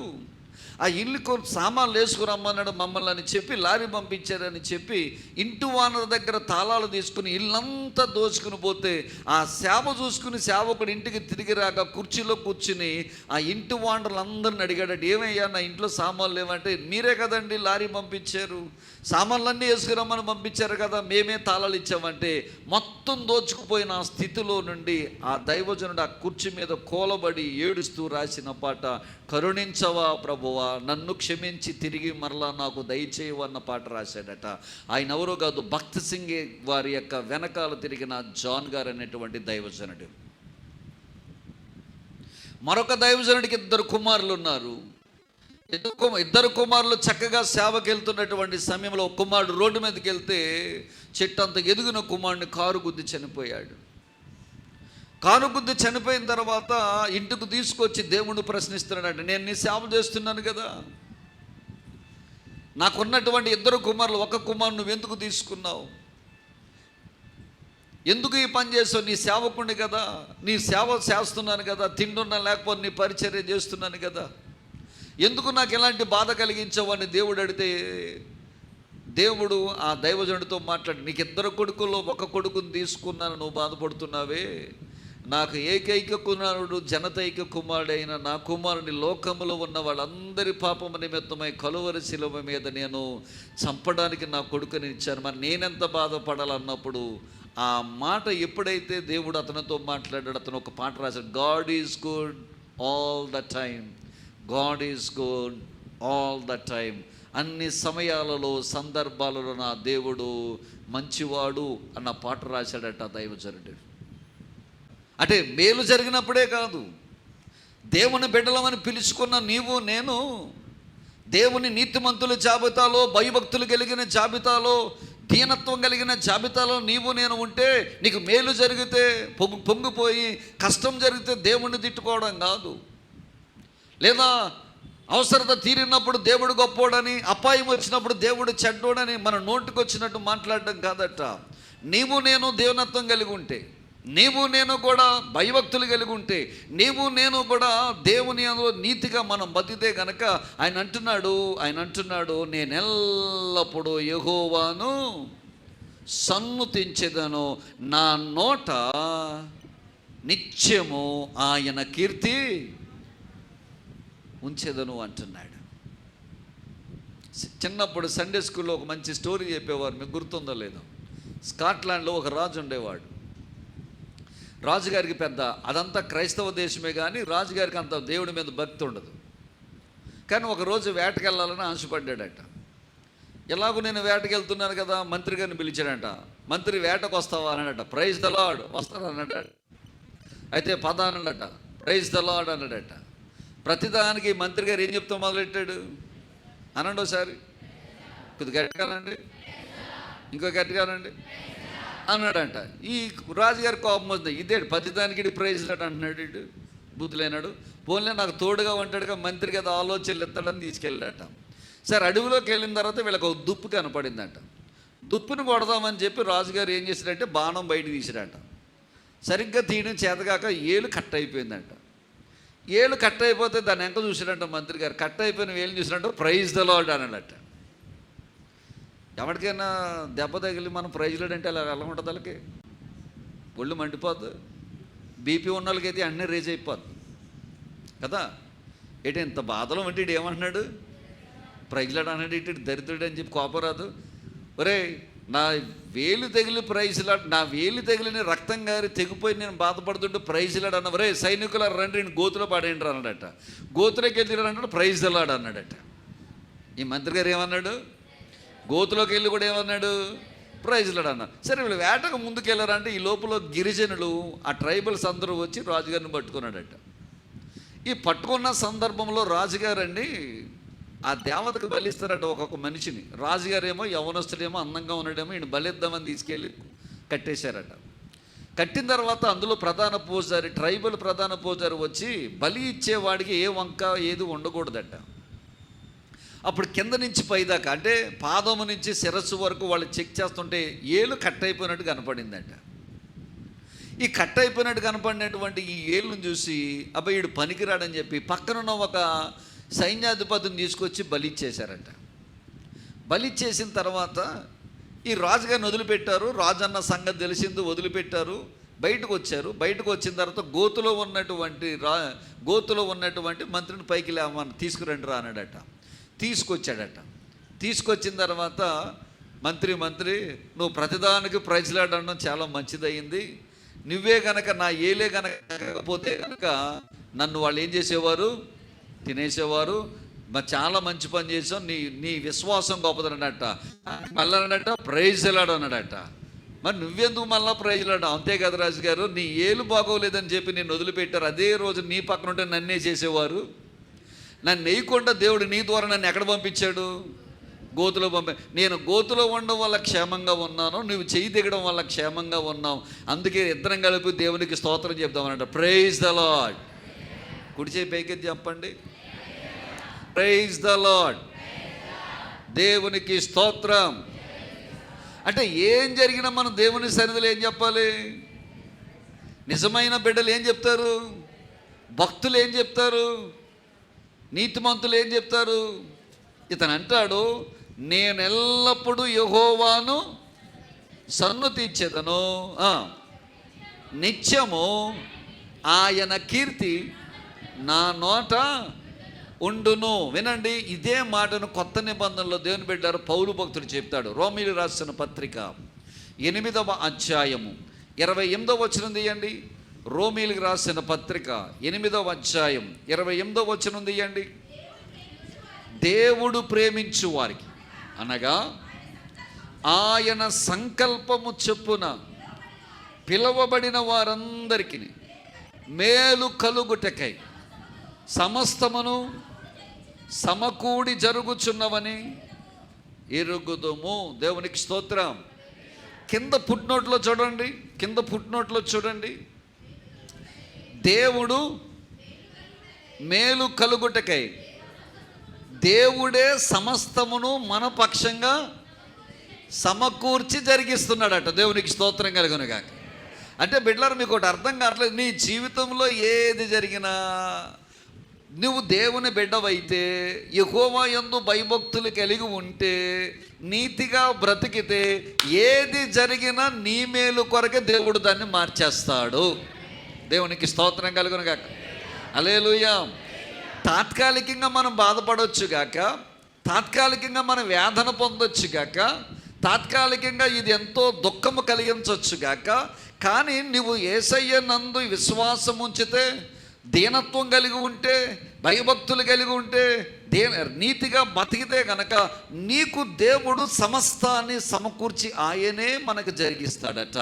ఆ ఇల్లుకు సామాన్లు వేసుకురమ్మన్నాడు మమ్మల్ని అని చెప్పి లారీ పంపించారని చెప్పి ఇంటి ఓనర్ దగ్గర తాళాలు తీసుకుని ఇల్లంతా దోచుకుని పోతే ఆ సేవ చూసుకుని సేవకుడు ఇంటికి తిరిగి రాక కుర్చీలో కూర్చుని ఆ ఇంటి ఓనర్లు అందరిని అడిగాడు, ఏమయ్యా నా ఇంట్లో సామాన్లు ఏమంటే, మీరే కదండి లారీ పంపించారు, సామాన్లన్నీ వేసుకురమ్మని పంపించారు కదా, మేమే తాళాలు ఇచ్చామంటే మొత్తం దోచుకుపోయిన ఆ స్థితిలో నుండి ఆ దైవజనుడు ఆ కుర్చీ మీద కోలబడి ఏడుస్తూ రాసిన పాట కరుణించవా ప్రభువా, నన్ను క్షమించి తిరిగి మరలా నాకు దయచేయవు అన్న పాట రాశాడట. ఆయన ఎవరో కాదు, భక్త్ సింగ్ వారి యొక్క వెనకాల తిరిగిన జాన్ గారు అనేటువంటి దైవజనుడు. మరొక దైవజనుడికి 2 కుమారులు ఉన్నారు. ఇద్దరు కుమారులు చక్కగా సేవకి వెళ్తున్నటువంటి సమయంలో ఒక కుమారుడు రోడ్డు మీదకి వెళ్తే చెట్టు అంత ఎదిగిన కుమారుడిని కారు గుద్ది చనిపోయాడు. కారు గుద్ది చనిపోయిన తర్వాత ఇంటికి తీసుకొచ్చి దేవుడు ప్రశ్నిస్తున్నాడు, నేను నీ సేవ చేస్తున్నాను కదా, నాకున్నటువంటి 2 కుమారులు, ఒక కుమారుడు నువ్వు ఎందుకు తీసుకున్నావు, ఎందుకు ఈ పని చేస్తావు, నీ సేవకుడిని కదా, నీ సేవ చేస్తున్నాను కదా, తిండున్నా లేకపోతే నీ పరిచర్య చేస్తున్నాను కదా, ఎందుకు నాకు ఎలాంటి బాధ కలిగించావు అని దేవుడు అడిగితే, దేవుడు ఆ దైవజనుడితో మాట్లాడి, నీకు 2 కొడుకుల్లో ఒక కొడుకుని తీసుకున్నాను, నువ్వు బాధపడుతున్నావే, నాకు ఏకైక కుమారుడు జనతైక కుమారుడైన నా కుమారుని లోకములో ఉన్న వాళ్ళందరి పాపము నిమిత్తమై కలువరి శిలువ మీద నేను చంపడానికి నా కొడుకుని ఇచ్చాను, మరి నేనెంత బాధపడాలన్నప్పుడు ఆ మాట ఎప్పుడైతే దేవుడు అతనితో మాట్లాడాడు, అతను ఒక పాట రాశాడు, God is good all the time, God is good all the time. అన్ని సమయాలలో సందర్భాలలో నా దేవుడు మంచివాడు అన్న పాట రాశాడట దైవజనుడు. అంటే మేలు జరిగినప్పుడే కాదు, దేవుని బిడ్డలమని పిలుచుకున్న నీవు నేను దేవుని నీతిమంతుల జాబితాలో, భయభక్తులు కలిగిన జాబితాలో, దీనత్వం కలిగిన జాబితాలో నీవు నేను ఉంటే నీకు మేలు జరిగితే పొంగిపోయి, కష్టం జరిగితే దేవుణ్ణి తిట్టుకోవడం కాదు, లేదా అవసరత తీరినప్పుడు దేవుడు గొప్పోడని, అపాయం వచ్చినప్పుడు దేవుడు చెడ్డోడని మన నోటికి వచ్చినట్టు మాట్లాడడం కాదట. నీవు నేను దేవనత్వం కలిగి ఉంటే, నీవు నేను కూడా భయభక్తులు కలిగి ఉంటే, నీవు నేను కూడా దేవుని నీతిగా మనం బతితే గనక ఆయన అంటున్నాడు నేను ఎల్లప్పుడూ యెహోవాను సన్నుతించెదను, నా నోట నిత్యము ఆయన కీర్తి ఉంచెదను అంటున్నాడు. చిన్నప్పుడు సండే స్కూల్లో ఒక మంచి స్టోరీ చెప్పేవారు, మీకు గుర్తుందో లేదో. స్కాట్లాండ్లో ఒక రాజు ఉండేవాడు. రాజుగారికి పెద్ద అదంతా క్రైస్తవ దేశమే కానీ రాజుగారికి అంత దేవుడి మీద భక్తి ఉండదు. కానీ ఒకరోజు వేటకి వెళ్ళాలని ఆశపడ్డాడట. ఎలాగో నేను వేటకి వెళ్తున్నాను కదా, మంత్రి గారిని పిలిచాడంట. మంత్రి వేటకు వస్తావా అన్నాడట. ప్రైజ్ ద లార్డ్, వస్తాను అన్నాడట. అయితే పద అన్నాడట. ప్రైజ్ ద లార్డ్ అన్నాడట. ప్రతిదానికి మంత్రి గారు ఏం చెప్తాం మొదలెట్టాడు అనండి ఒకసారి, కొద్ది గట్టిగానండి, ఇంకో గట్టిగానండి అన్నాడంట. ఈ రాజుగారి కోపం వస్తుంది, ఇదే ప్రతిదానికి ప్రైజ్ లాట్ అంటున్నాడు, ఇటు బుద్ధులైనాడు. పోన్లే నాకు తోడుగా ఉంటాడుగా, మంత్రి కదా ఆలోచనలు ఎత్తాడని తీసుకెళ్ళాట. సరే అడవిలోకి వెళ్ళిన తర్వాత వీళ్ళకి ఒక దుప్పు కనపడిందంట. దుప్పుని కొడదామని చెప్పి రాజుగారు ఏం చేశాడంటే బాణం బయట తీసాడంట. సరిగ్గా తీయడం చేతగాక ఏలు కట్ అయిపోయిందంట. ఏలు కట్ అయిపోతే దాన్ని వెంక చూసాడంట మంత్రి గారు. కట్ అయిపోయిన వేలు చూసినట్టు ప్రైజ్ ద లార్డ్ అన్నాడట. ఎవరికైనా దెబ్బ తగిలి మనం ప్రైజ్ లార్డ్ అంటే అలా ఎలా ఉంటుంది, వాళ్ళకి ఒళ్ళు మండిపోద్దు. బీపీ ఉన్న వాళ్ళకైతే అన్నీ రేజ్ అయిపోద్ది కదా. ఏంటి ఇంత బాధలో అంటే ఇటు ఏమంటున్నాడు, ప్రైజ్ లార్డ్ అన్నాడు, ఇటు దరిద్రుడు అని చెప్పి కోపం రాదు. ఒరే నా వేలు తగిలి ప్రైజ్ లార్డ్, నా వేలు తగిలిన రక్తం గారి తెగిపోయి నేను బాధపడుతుంటే ప్రైజ్ లార్డ్ అన్న. ఒరే సైనికుల రండి గోతులో పడేయండి అన్నాడట. గోతులోకి వెళ్ళి అన్నాడు, ప్రైజ్ లార్డ్ అన్నాడట. ఈ మంత్రి గారు ఏమన్నాడు, గోతులోకి వెళ్ళి కూడా ఏమన్నాడు, ప్రైజ్ లార్డ్ అన్నాడు. సరే వీళ్ళు వేటకు ముందుకు వెళ్ళారంటే ఈ లోపల గిరిజనులు ఆ ట్రైబల్స్ అందరూ వచ్చి రాజుగారిని పట్టుకున్నాడట. ఈ పట్టుకున్న సందర్భంలో రాజుగారండి ఆ దేవతకు బలిస్తారట ఒక్కొక్క మనిషిని. రాజుగారేమో యవనస్తుడేమో అందంగా ఉన్నాడేమో ఈయన బలిద్దామని తీసుకెళ్ళి కట్టేశారట. కట్టిన తర్వాత అందులో ప్రధాన పూజారి, ట్రైబల్ ప్రధాన పూజారి వచ్చి బలి ఇచ్చేవాడికి ఏ వంక ఏది ఉండకూడదట. అప్పుడు కింద నుంచి పైదాకా అంటే పాదము నుంచి శిరస్సు వరకు వాళ్ళు చెక్ చేస్తుంటే ఏలు కట్ అయిపోయినట్టు కనపడిందట. ఈ కట్ అయిపోయినట్టు కనపడినటువంటి ఈ ఏళ్ళను చూసి అబ్బాయి వీడు పనికిరాడని చెప్పి పక్కనున్న ఒక సైన్యాధిపతిని తీసుకొచ్చి బలిచ్చేశారట. బలిచ్చేసిన తర్వాత ఈ రాజుగారిని వదిలిపెట్టారు. రాజు అన్న సంగతి తెలిసింది, వదిలిపెట్టారు. బయటకు వచ్చారు. బయటకు వచ్చిన తర్వాత గోతులో ఉన్నటువంటి మంత్రిని పైకి లేమని తీసుకురండి రా అన్నాడట. తీసుకొచ్చాడట. తీసుకొచ్చిన తర్వాత మంత్రి నువ్వు ప్రతిదానికి ప్రైజ్ లార్డ్ అనడం చాలా మంచిదయ్యింది. నువ్వే గనక నా ఏలే గనక పోతే కనుక నన్ను వాళ్ళు ఏం చేసేవారు, తినేసేవారు. చాలా మంచి పని చేసావు, నీ నీ విశ్వాసం గొప్పదన్నట. మళ్ళీ అన్నట ప్రైజ్ లాడు అన్నాడట. మరి నువ్వెందుకు మళ్ళీ ప్రైజ్ లాడు? అంతే కదా రాజు గారు, నీ ఏలు బాగోలేదని చెప్పి నేను వదిలిపెట్టారు. అదే రోజు నీ పక్కన ఉంటే నన్నే చేసేవారు. నన్ను వేయకుండా దేవుడు నీ ద్వారా నన్ను ఎక్కడ పంపించాడు? గోతులో నేను గోతులో ఉండడం వల్ల క్షేమంగా ఉన్నాను, నువ్వు చెయ్యి దిగడం వల్ల క్షేమంగా ఉన్నావు. అందుకే ఇద్దరం కలిపి దేవునికి స్తోత్రం చెప్దామన్నట. Praise the lord. కుడి చేయి పైకి చెప్పండి, ప్రైజ్ ద లార్డ్. దేవునికి స్తోత్రం. అంటే ఏం జరిగినా మనం దేవుని సన్నిధిలో ఏం చెప్పాలి? నిజమైన బిడ్డలు ఏం చెప్తారు? భక్తులు ఏం చెప్తారు? నీతిమంతులు ఏం చెప్తారు? ఇతను అంటాడు, నేను ఎల్లప్పుడూ యెహోవాను సన్నుతించెదను, నిత్యము ఆయన కీర్తి నా నోట ఉండును. వినండి, ఇదే మాటను కొత్త నిబంధనలో దేవుని బిడ్డారు పౌలు భక్తుడు చెప్తాడు. రోమీయులకు రాసిన పత్రిక 8వ అధ్యాయము 28వ వచనం తీయండి. రోమీయులకు రాసిన పత్రిక 8వ అధ్యాయం 28వ వచనం తీయండి. దేవుడు ప్రేమించు వారికి అనగా ఆయన సంకల్పము చొప్పున పిలువబడిన వారందరికీ మేలు కలుగుటకై సమస్తమును సమకూడి జరుగుచున్నవని ఎరుగుదుము. దేవునికి స్తోత్రం. కింద ఫుట్నోట్లో చూడండి, దేవుడు మేలు కలుగుటకై దేవుడే సమస్తమును మన పక్షంగా సమకూర్చి జరిగిస్తున్నాడట. దేవునికి స్తోత్రం కలుగునుగాక. అంటే బిడ్డలారా, మీకు ఒకటి అర్థం కావట్లేదు. నీ జీవితంలో ఏది జరిగినా నువ్వు దేవుని బిడ్డవైతే, యెహోవా యందు భయభక్తులు కలిగి ఉంటే, నీతిగా బ్రతికితే, ఏది జరిగినా నీ మేలు కొరకే దేవుడు దాన్ని మార్చేస్తాడు. దేవునికి స్తోత్రం కలుగునుగాక. హల్లెలూయా. తాత్కాలికంగా మనం బాధపడవచ్చు గాక, తాత్కాలికంగా మనం వేదన పొందొచ్చు గాక, తాత్కాలికంగా ఇది ఎంతో దుఃఖము కలిగించవచ్చు గాక, కానీ నువ్వు యేసయ్య నందు విశ్వాసం ఉంచితే, దీనత్వం కలిగి ఉంటే, భయభక్తులు కలిగి ఉంటే, నీతిగా బతికితే గనక నీకు దేవుడు సమస్తాన్ని సమకూర్చి ఆయనే మనకు జరిగిస్తాడట.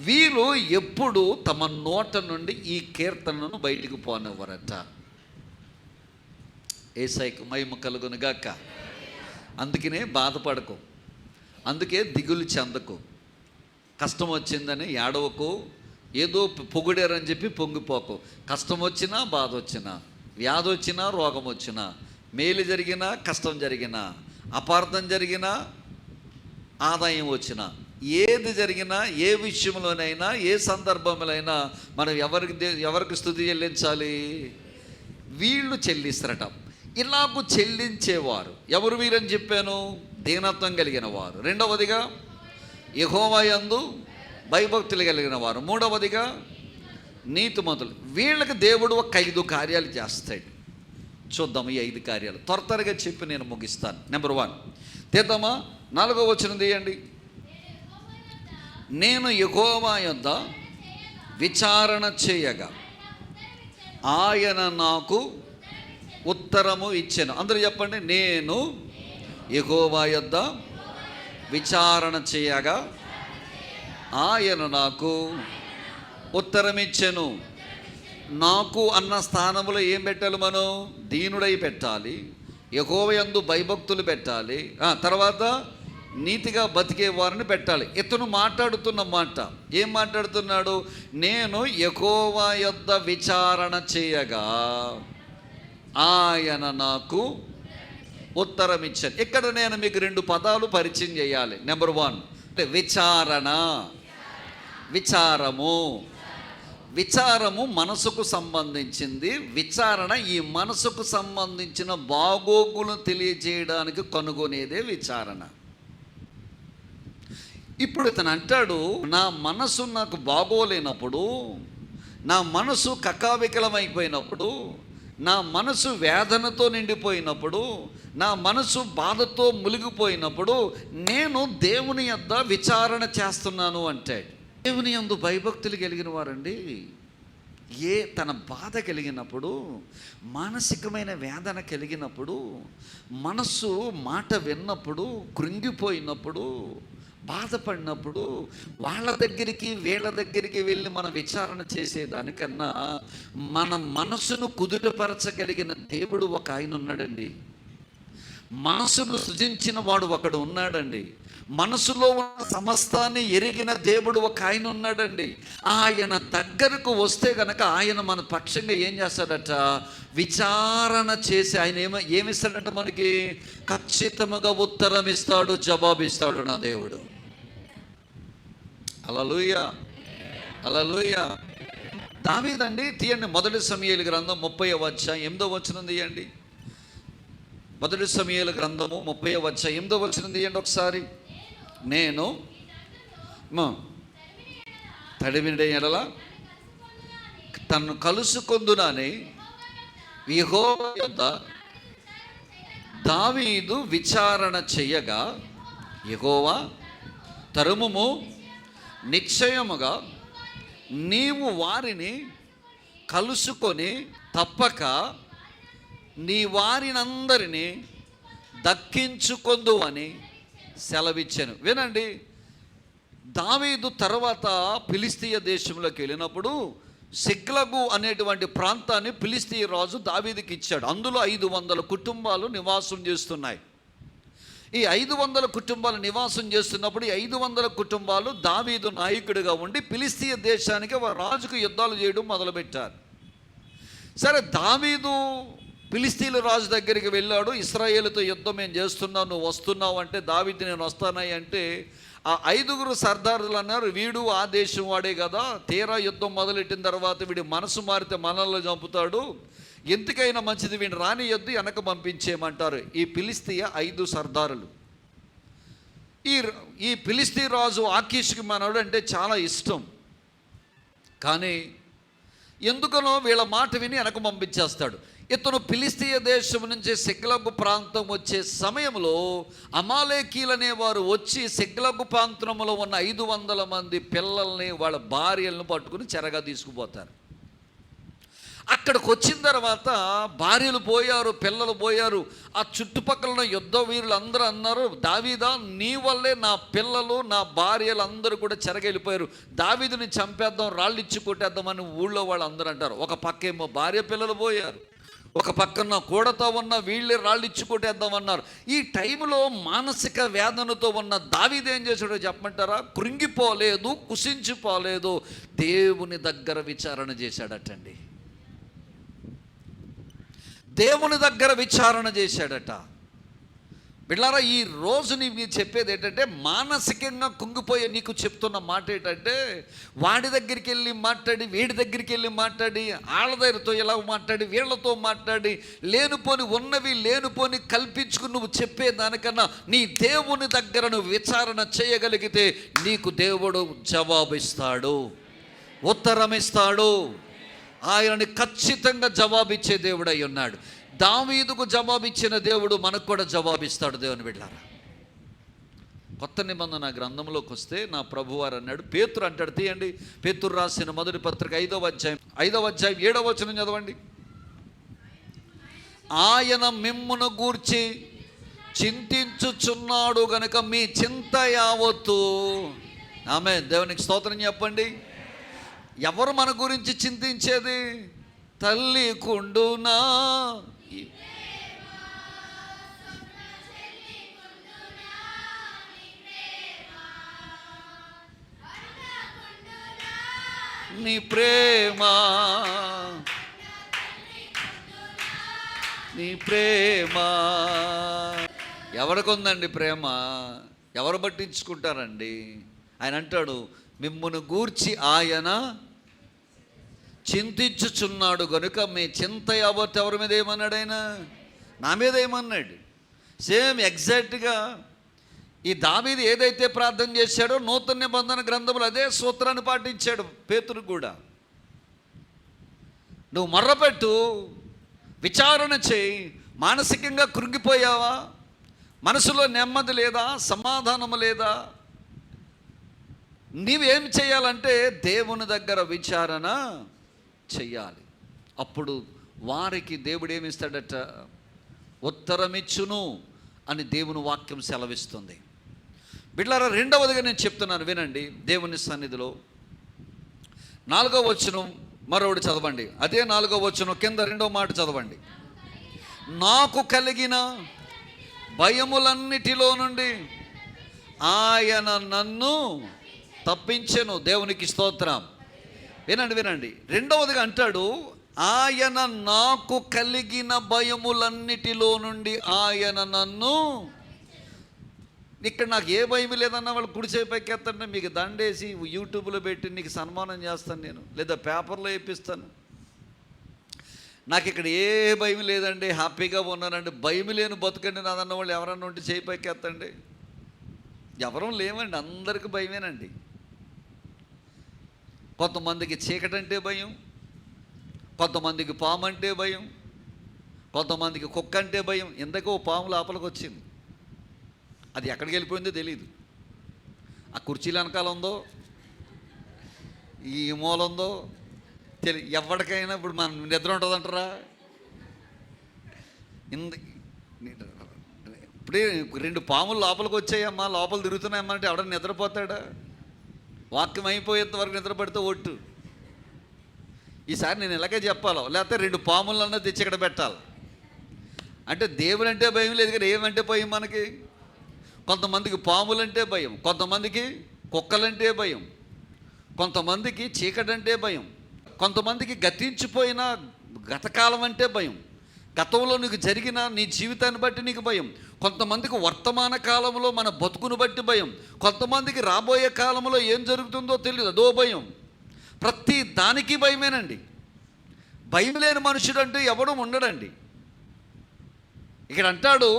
వీరు ఎప్పుడు తమ నోట నుండి ఈ కీర్తనను బయటికి పోనివ్వరట. యేసయ్యకు మహిమ కలుగునుగాక. అందుకనే బాధపడకు, అందుకే దిగులు చెందకు, కష్టం వచ్చిందని ఏడవకు, ఏదో పొగిడారని చెప్పి పొంగిపోకు. కష్టం వచ్చినా, బాధ వచ్చినా, వ్యాధి వచ్చినా, రోగం వచ్చినా, మేలు జరిగినా, కష్టం జరిగినా, అపార్థం జరిగినా, ఆదాయం వచ్చినా, ఏది జరిగినా, ఏ విషయంలోనైనా, ఏ సందర్భంలోనైనా మనం ఎవరికి స్తుతి చెల్లించాలి? వీళ్ళు చెల్లిస్తారట. ఇలాగూ చెల్లించేవారు ఎవరు వీరని చెప్పాను? దీనత్వం కలిగిన వారు. రెండవదిగా యెహోవా యందు భయభక్తులు కలిగిన వారు. మూడవదిగా నీతిమంతులు. వీళ్ళకి దేవుడు ఒక 5 కార్యాలు చేస్తాడు. చూద్దాం ఈ 5 కార్యాలు త్వరగా చెప్పి నేను ముగిస్తాను. నెంబర్ 1 తీద్దామా? 4వ వచనం తీయండి. నేను యెహోవా యొద్ద విచారణ చేయగా ఆయన నాకు ఉత్తరము ఇచ్చెను. అందరూ చెప్పండి, నేను యెహోవా యొద్ద విచారణ చేయగా ఆయన నాకు ఉత్తరం ఇచ్చెను. నాకు అన్న స్థానంలో ఏం పెట్టాలి? మనం దీనుడై పెట్టాలి, యెహోవా యందు భయభక్తులు పెట్టాలి, తర్వాత నీతిగా బతికే వారిని పెట్టాలి. ఇతను మాట్లాడుతున్న మాట ఏం మాట్లాడుతున్నాడు? నేను యెహోవా యొద్ద విచారణ చేయగా ఆయన నాకు ఉత్తరం ఇచ్చాను. ఇక్కడ నేను మీకు 2 పదాలు పరిచయం చేయాలి. నెంబర్ 1 అంటే విచారణ. విచారము మనసుకు సంబంధించింది. విచారణ ఈ మనసుకు సంబంధించిన బాగోగులు తెలియజేయడానికి కనుగొనేదే విచారణ. ఇప్పుడు ఇతను అంటాడు, నా మనసు నాకు బాగోలేనప్పుడు, నా మనసు కకావికలమైపోయినప్పుడు, నా మనసు వేదనతో నిండిపోయినప్పుడు, నా మనసు బాధతో మునిగిపోయినప్పుడు నేను దేవుని యొద్ద విచారణ చేస్తున్నాను అంటాడు. దేవుని యందు భయభక్తులు కలిగిన వారండి తన బాధ కలిగినప్పుడు, మానసికమైన వేదన కలిగినప్పుడు, మనస్సు మాట విన్నప్పుడు, కృంగిపోయినప్పుడు, బాధపడినప్పుడు వాళ్ళ దగ్గరికి వీళ్ళ దగ్గరికి వెళ్ళి మనం విచారణ చేసేదానికన్నా మన మనసును కుదుటపరచగలిగిన దేవుడు ఒక ఆయన ఉన్నాడండి. మనసును సృజించిన వాడు ఒకడు ఉన్నాడండి. మనసులో ఉన్న సమస్తాన్ని ఎరిగిన దేవుడు ఒక ఆయన ఉన్నాడండి. ఆయన దగ్గరకు వస్తే గనక ఆయన మన పక్షంగా ఏం చేస్తాడట? విచారణ చేసి ఆయన ఏమిస్తాడంట? మనకి ఖచ్చితంగా ఉత్తరం ఇస్తాడు, జవాబిస్తాడు నా దేవుడు. హల్లెలూయా, హల్లెలూయా. దావీదండి తీయండి, 1 సమూయేలు గ్రంథం 30వ అధ్యాయం 8వ వచనం తీయండి. 1 సమూయేలు గ్రంథము 30వ అధ్యాయం 8వ వచనం తీయండి ఒకసారి. నేను తడివిన ఎడల తన్ను కలుసుకొందునని యెహోవా యొద్ద దావీదు విచారణ చేయగా, యెహోవా తరుముము, నిశ్చయముగా నీవు వారిని కలుసుకొని తప్పక నీ వారినందరినీ దక్కించుకొందు అని సెలవిచ్చాను. వినండి, దావీదు తర్వాత ఫిలిస్తీయ దేశంలోకి వెళ్ళినప్పుడు సిక్లగు అనేటువంటి ప్రాంతాన్ని ఫిలిస్తీయ రాజు దావీదుకి ఇచ్చాడు. అందులో 500 కుటుంబాలు నివాసం చేస్తున్నాయి. ఈ 500 కుటుంబాలు నివాసం చేస్తున్నప్పుడు ఈ 500 కుటుంబాలు దావీదు నాయకుడిగా ఉండి ఫిలిస్తీయ దేశానికి రాజుకు యుద్ధాలు చేయడం మొదలుపెట్టారు. సరే, దావీదు ఫిలిస్తీన్ల రాజు దగ్గరికి వెళ్ళాడు. ఇశ్రాయేలుతో యుద్ధం నేను చేస్తున్నాను, నువ్వు వస్తున్నావు అంటే, దావీదు నేను వస్తానని అంటే, ఆ 5 సర్దారులు అన్నారు, వీడు ఆ దేశం వాడే కదా, తీరా యుద్ధం మొదలెట్టిన తర్వాత వీడి మనసు మారితే మనల్ని చంపుతాడు, ఎందుకైనా మంచిది వీడిని రానియొద్దు, వెనక పంపించేయమంటారు ఈ ఫిలిస్తీయ 5 సర్దారులు. ఈ ఫిలిస్తీ రాజు ఆకీషుకి మనోడు అంటే చాలా ఇష్టం. కానీ ఎందుకనో వీళ్ళ మాట విని వెనక పంపించేస్తాడు. ఇతను ఫిలిస్తీయ దేశం నుంచి సిక్లగు ప్రాంతం వచ్చే సమయంలో అమాలేకీలనే వారు వచ్చి సిక్లగు ప్రాంతంలో ఉన్న 500 మంది పిల్లల్ని, వాళ్ళ భార్యలను పట్టుకుని చెరగా తీసుకుపోతారు. అక్కడికి వచ్చిన తర్వాత భార్యలు పోయారు, పిల్లలు పోయారు. ఆ చుట్టుపక్కల యుద్ధ వీరులు అందరూ అన్నారు, దావీదా నీ వల్లే నా పిల్లలు, నా భార్యలు అందరూ కూడా చెరగెళ్ళిపోయారు, దావీదుని చంపేద్దాం, రాళ్ళు ఇచ్చి కొట్టేద్దామని ఊళ్ళో వాళ్ళు అందరూ అంటారు. ఒక పక్కేమో భార్య పిల్లలు పోయారు, ఒక పక్కన కూడతో ఉన్న వీళ్ళే రాళ్ళు ఇచ్చి కొట్టేద్దామన్నారు. ఈ టైంలో మానసిక వేదనతో ఉన్న దావీదు ఏం చేశాడో చెప్పమంటారా? కృంగిపోలేదు, కుసించిపోలేదు, దేవుని దగ్గర విచారణ చేశాడటండి. దేవుని దగ్గర విచారణ చేశాడట. బిడ్డలారా, ఈ రోజు నీకు చెప్పేది ఏంటంటే, మానసికంగా కుంగిపోయే నీకు చెప్తున్న మాట ఏంటంటే, వాడి దగ్గరికి వెళ్ళి మాట్లాడి, వీడి దగ్గరికి వెళ్ళి మాట్లాడి, వాళ్ళ దగ్గరతో ఇలా మాట్లాడి, వీళ్ళతో మాట్లాడి, లేనిపోని ఉన్నవి లేనిపోని కల్పించుకుని నువ్వు చెప్పేదానికన్నా నీ దేవుని దగ్గర నువ్వు విచారణ చేయగలిగితే నీకు దేవుడు జవాబిస్తాడు, ఉత్తరం ఇస్తాడు. ఆయనని ఖచ్చితంగా జవాబిచ్చే దేవుడు అయి ఉన్నాడు. దావీదుకు జవాబిచ్చిన దేవుడు మనకు కూడా జవాబిస్తాడు. దేవుని బిడ్డలారా, కొత్త నిబంధన గ్రంథంలోకి వస్తే నా ప్రభువారు అన్నాడు, పేతురు అంటాడు, తీయండి పేతురు రాసిన మొదటి పత్రిక 5వ అధ్యాయం 7వ వచనం చదవండి. ఆయన మిమ్మును గూర్చి చింతించుచున్నాడు గనుక మీ చింత యావత్తు. ఆమేన్, దేవునికి స్తోత్రం చెప్పండి. ఎవరు మన గురించి చింతించేది? తల్లి కుండునా, నీ ప్రేమ, నీ ప్రేమ. ఎవరికి ఉందండి ప్రేమ? ఎవరు పట్టించుకుంటారండి? ఆయన అంటాడు, మిమ్మును గూర్చి ఆయన చింతించుచున్నాడు గనుక మీ చింత యావత్తు ఎవరి మీద ఏమన్నాడు? ఆయన నా మీద ఏమన్నాడు? సేమ్ ఎగ్జాక్ట్గా ఈ దావీదు ఏదైతే ప్రార్థన చేశాడో నూతన నిబంధన గ్రంథంలో అదే సూత్రాన్ని పాటించాడు పేతురు కూడా. నువ్వు మొర్రపెట్టు, విచారణ చేయి. మానసికంగా కృంగిపోయావా? మనసులో నెమ్మది లేదా? సమాధానము లేదా? నీవేం చేయాలంటే దేవుని దగ్గర విచారణ చెయ్యాలి. అప్పుడు వారికి దేవుడు ఏమిస్తాడట? ఉత్తరమిచ్చును అని దేవుని వాక్యం సెలవిస్తుంది. బిడ్డలారా, రెండవదిగా నేను చెప్తున్నాను, వినండి. దేవుని సన్నిధిలో 4వ వచనం మరొకటి చదవండి. అదే 4వ వచనం కింద 2వ మాట చదవండి. నాకు కలిగిన భయములన్నిటిలో నుండి ఆయన నన్ను తప్పించెను. దేవునికి స్తోత్రం. వినండి. రెండవదిగా అంటాడు, ఆయన నాకు కలిగిన భయములన్నిటిలో నుండి ఆయన నన్ను. ఇక్కడ నాకు ఏ భయం లేదన్నా వాళ్ళు కుడి చేయి పైకెత్తండి, మీకు దండేసి యూట్యూబ్లో పెట్టి నీకు సన్మానం చేస్తాను నేను, లేదా పేపర్లో వేపిస్తాను. నాకు ఇక్కడ ఏ భయం లేదండి, హ్యాపీగా ఉన్నానండి, భయం లేని బతుకండి నాదన్న వాళ్ళు ఎవరన్నా ఉంటే చేయి పైకెత్తండి. ఎవరూ లేవండి, అందరికీ భయమేనండి. కొంతమందికి చీకటి అంటే భయం, కొంతమందికి పాము అంటే భయం, కొంతమందికి కుక్క అంటే భయం. ఇంతకో పాము లోపలికి వచ్చింది, అది ఎక్కడికి వెళ్ళిపోయిందో తెలియదు. ఆ కుర్చీలు వెనకాల ఉందో, ఈ మూల ఉందో ఎవరికైనా ఇప్పుడు మన నిద్ర ఉంటుందంటారా? ఇప్పుడే 2 పాములు లోపలికి వచ్చాయమ్మా, లోపల తిరుగుతున్నాయమ్మా అంటే ఎవడన్నా నిద్రపోతాడా? వాక్యం అయిపోయేంత వరకు నిద్రపడితే ఒట్టు. ఈసారి నేను ఇలాగే చెప్పాలో, లేకపోతే 2 పాములన్నా తెచ్చి ఇక్కడ పెట్టాలి. అంటే దేవుడు అంటే భయం లేదు కానీ ఏమంటే భయం మనకి? కొంతమందికి పాములంటే భయం, కొంతమందికి కుక్కలంటే భయం, కొంతమందికి చీకటి అంటే భయం, కొంతమందికి గతించిపోయిన గతకాలం అంటే భయం, గతంలో నీకు జరిగిన నీ జీవితాన్ని బట్టి నీకు భయం, కొంతమందికి వర్తమాన కాలంలో మన బతుకును బట్టి భయం, కొంతమందికి రాబోయే కాలంలో ఏం జరుగుతుందో తెలియదు, అదో భయం. ప్రతి దానికి భయమేనండి. భయం లేని మనుషుడు అంటూ ఎవడూ ఉండడండి. ఇక్కడ అంటాడు,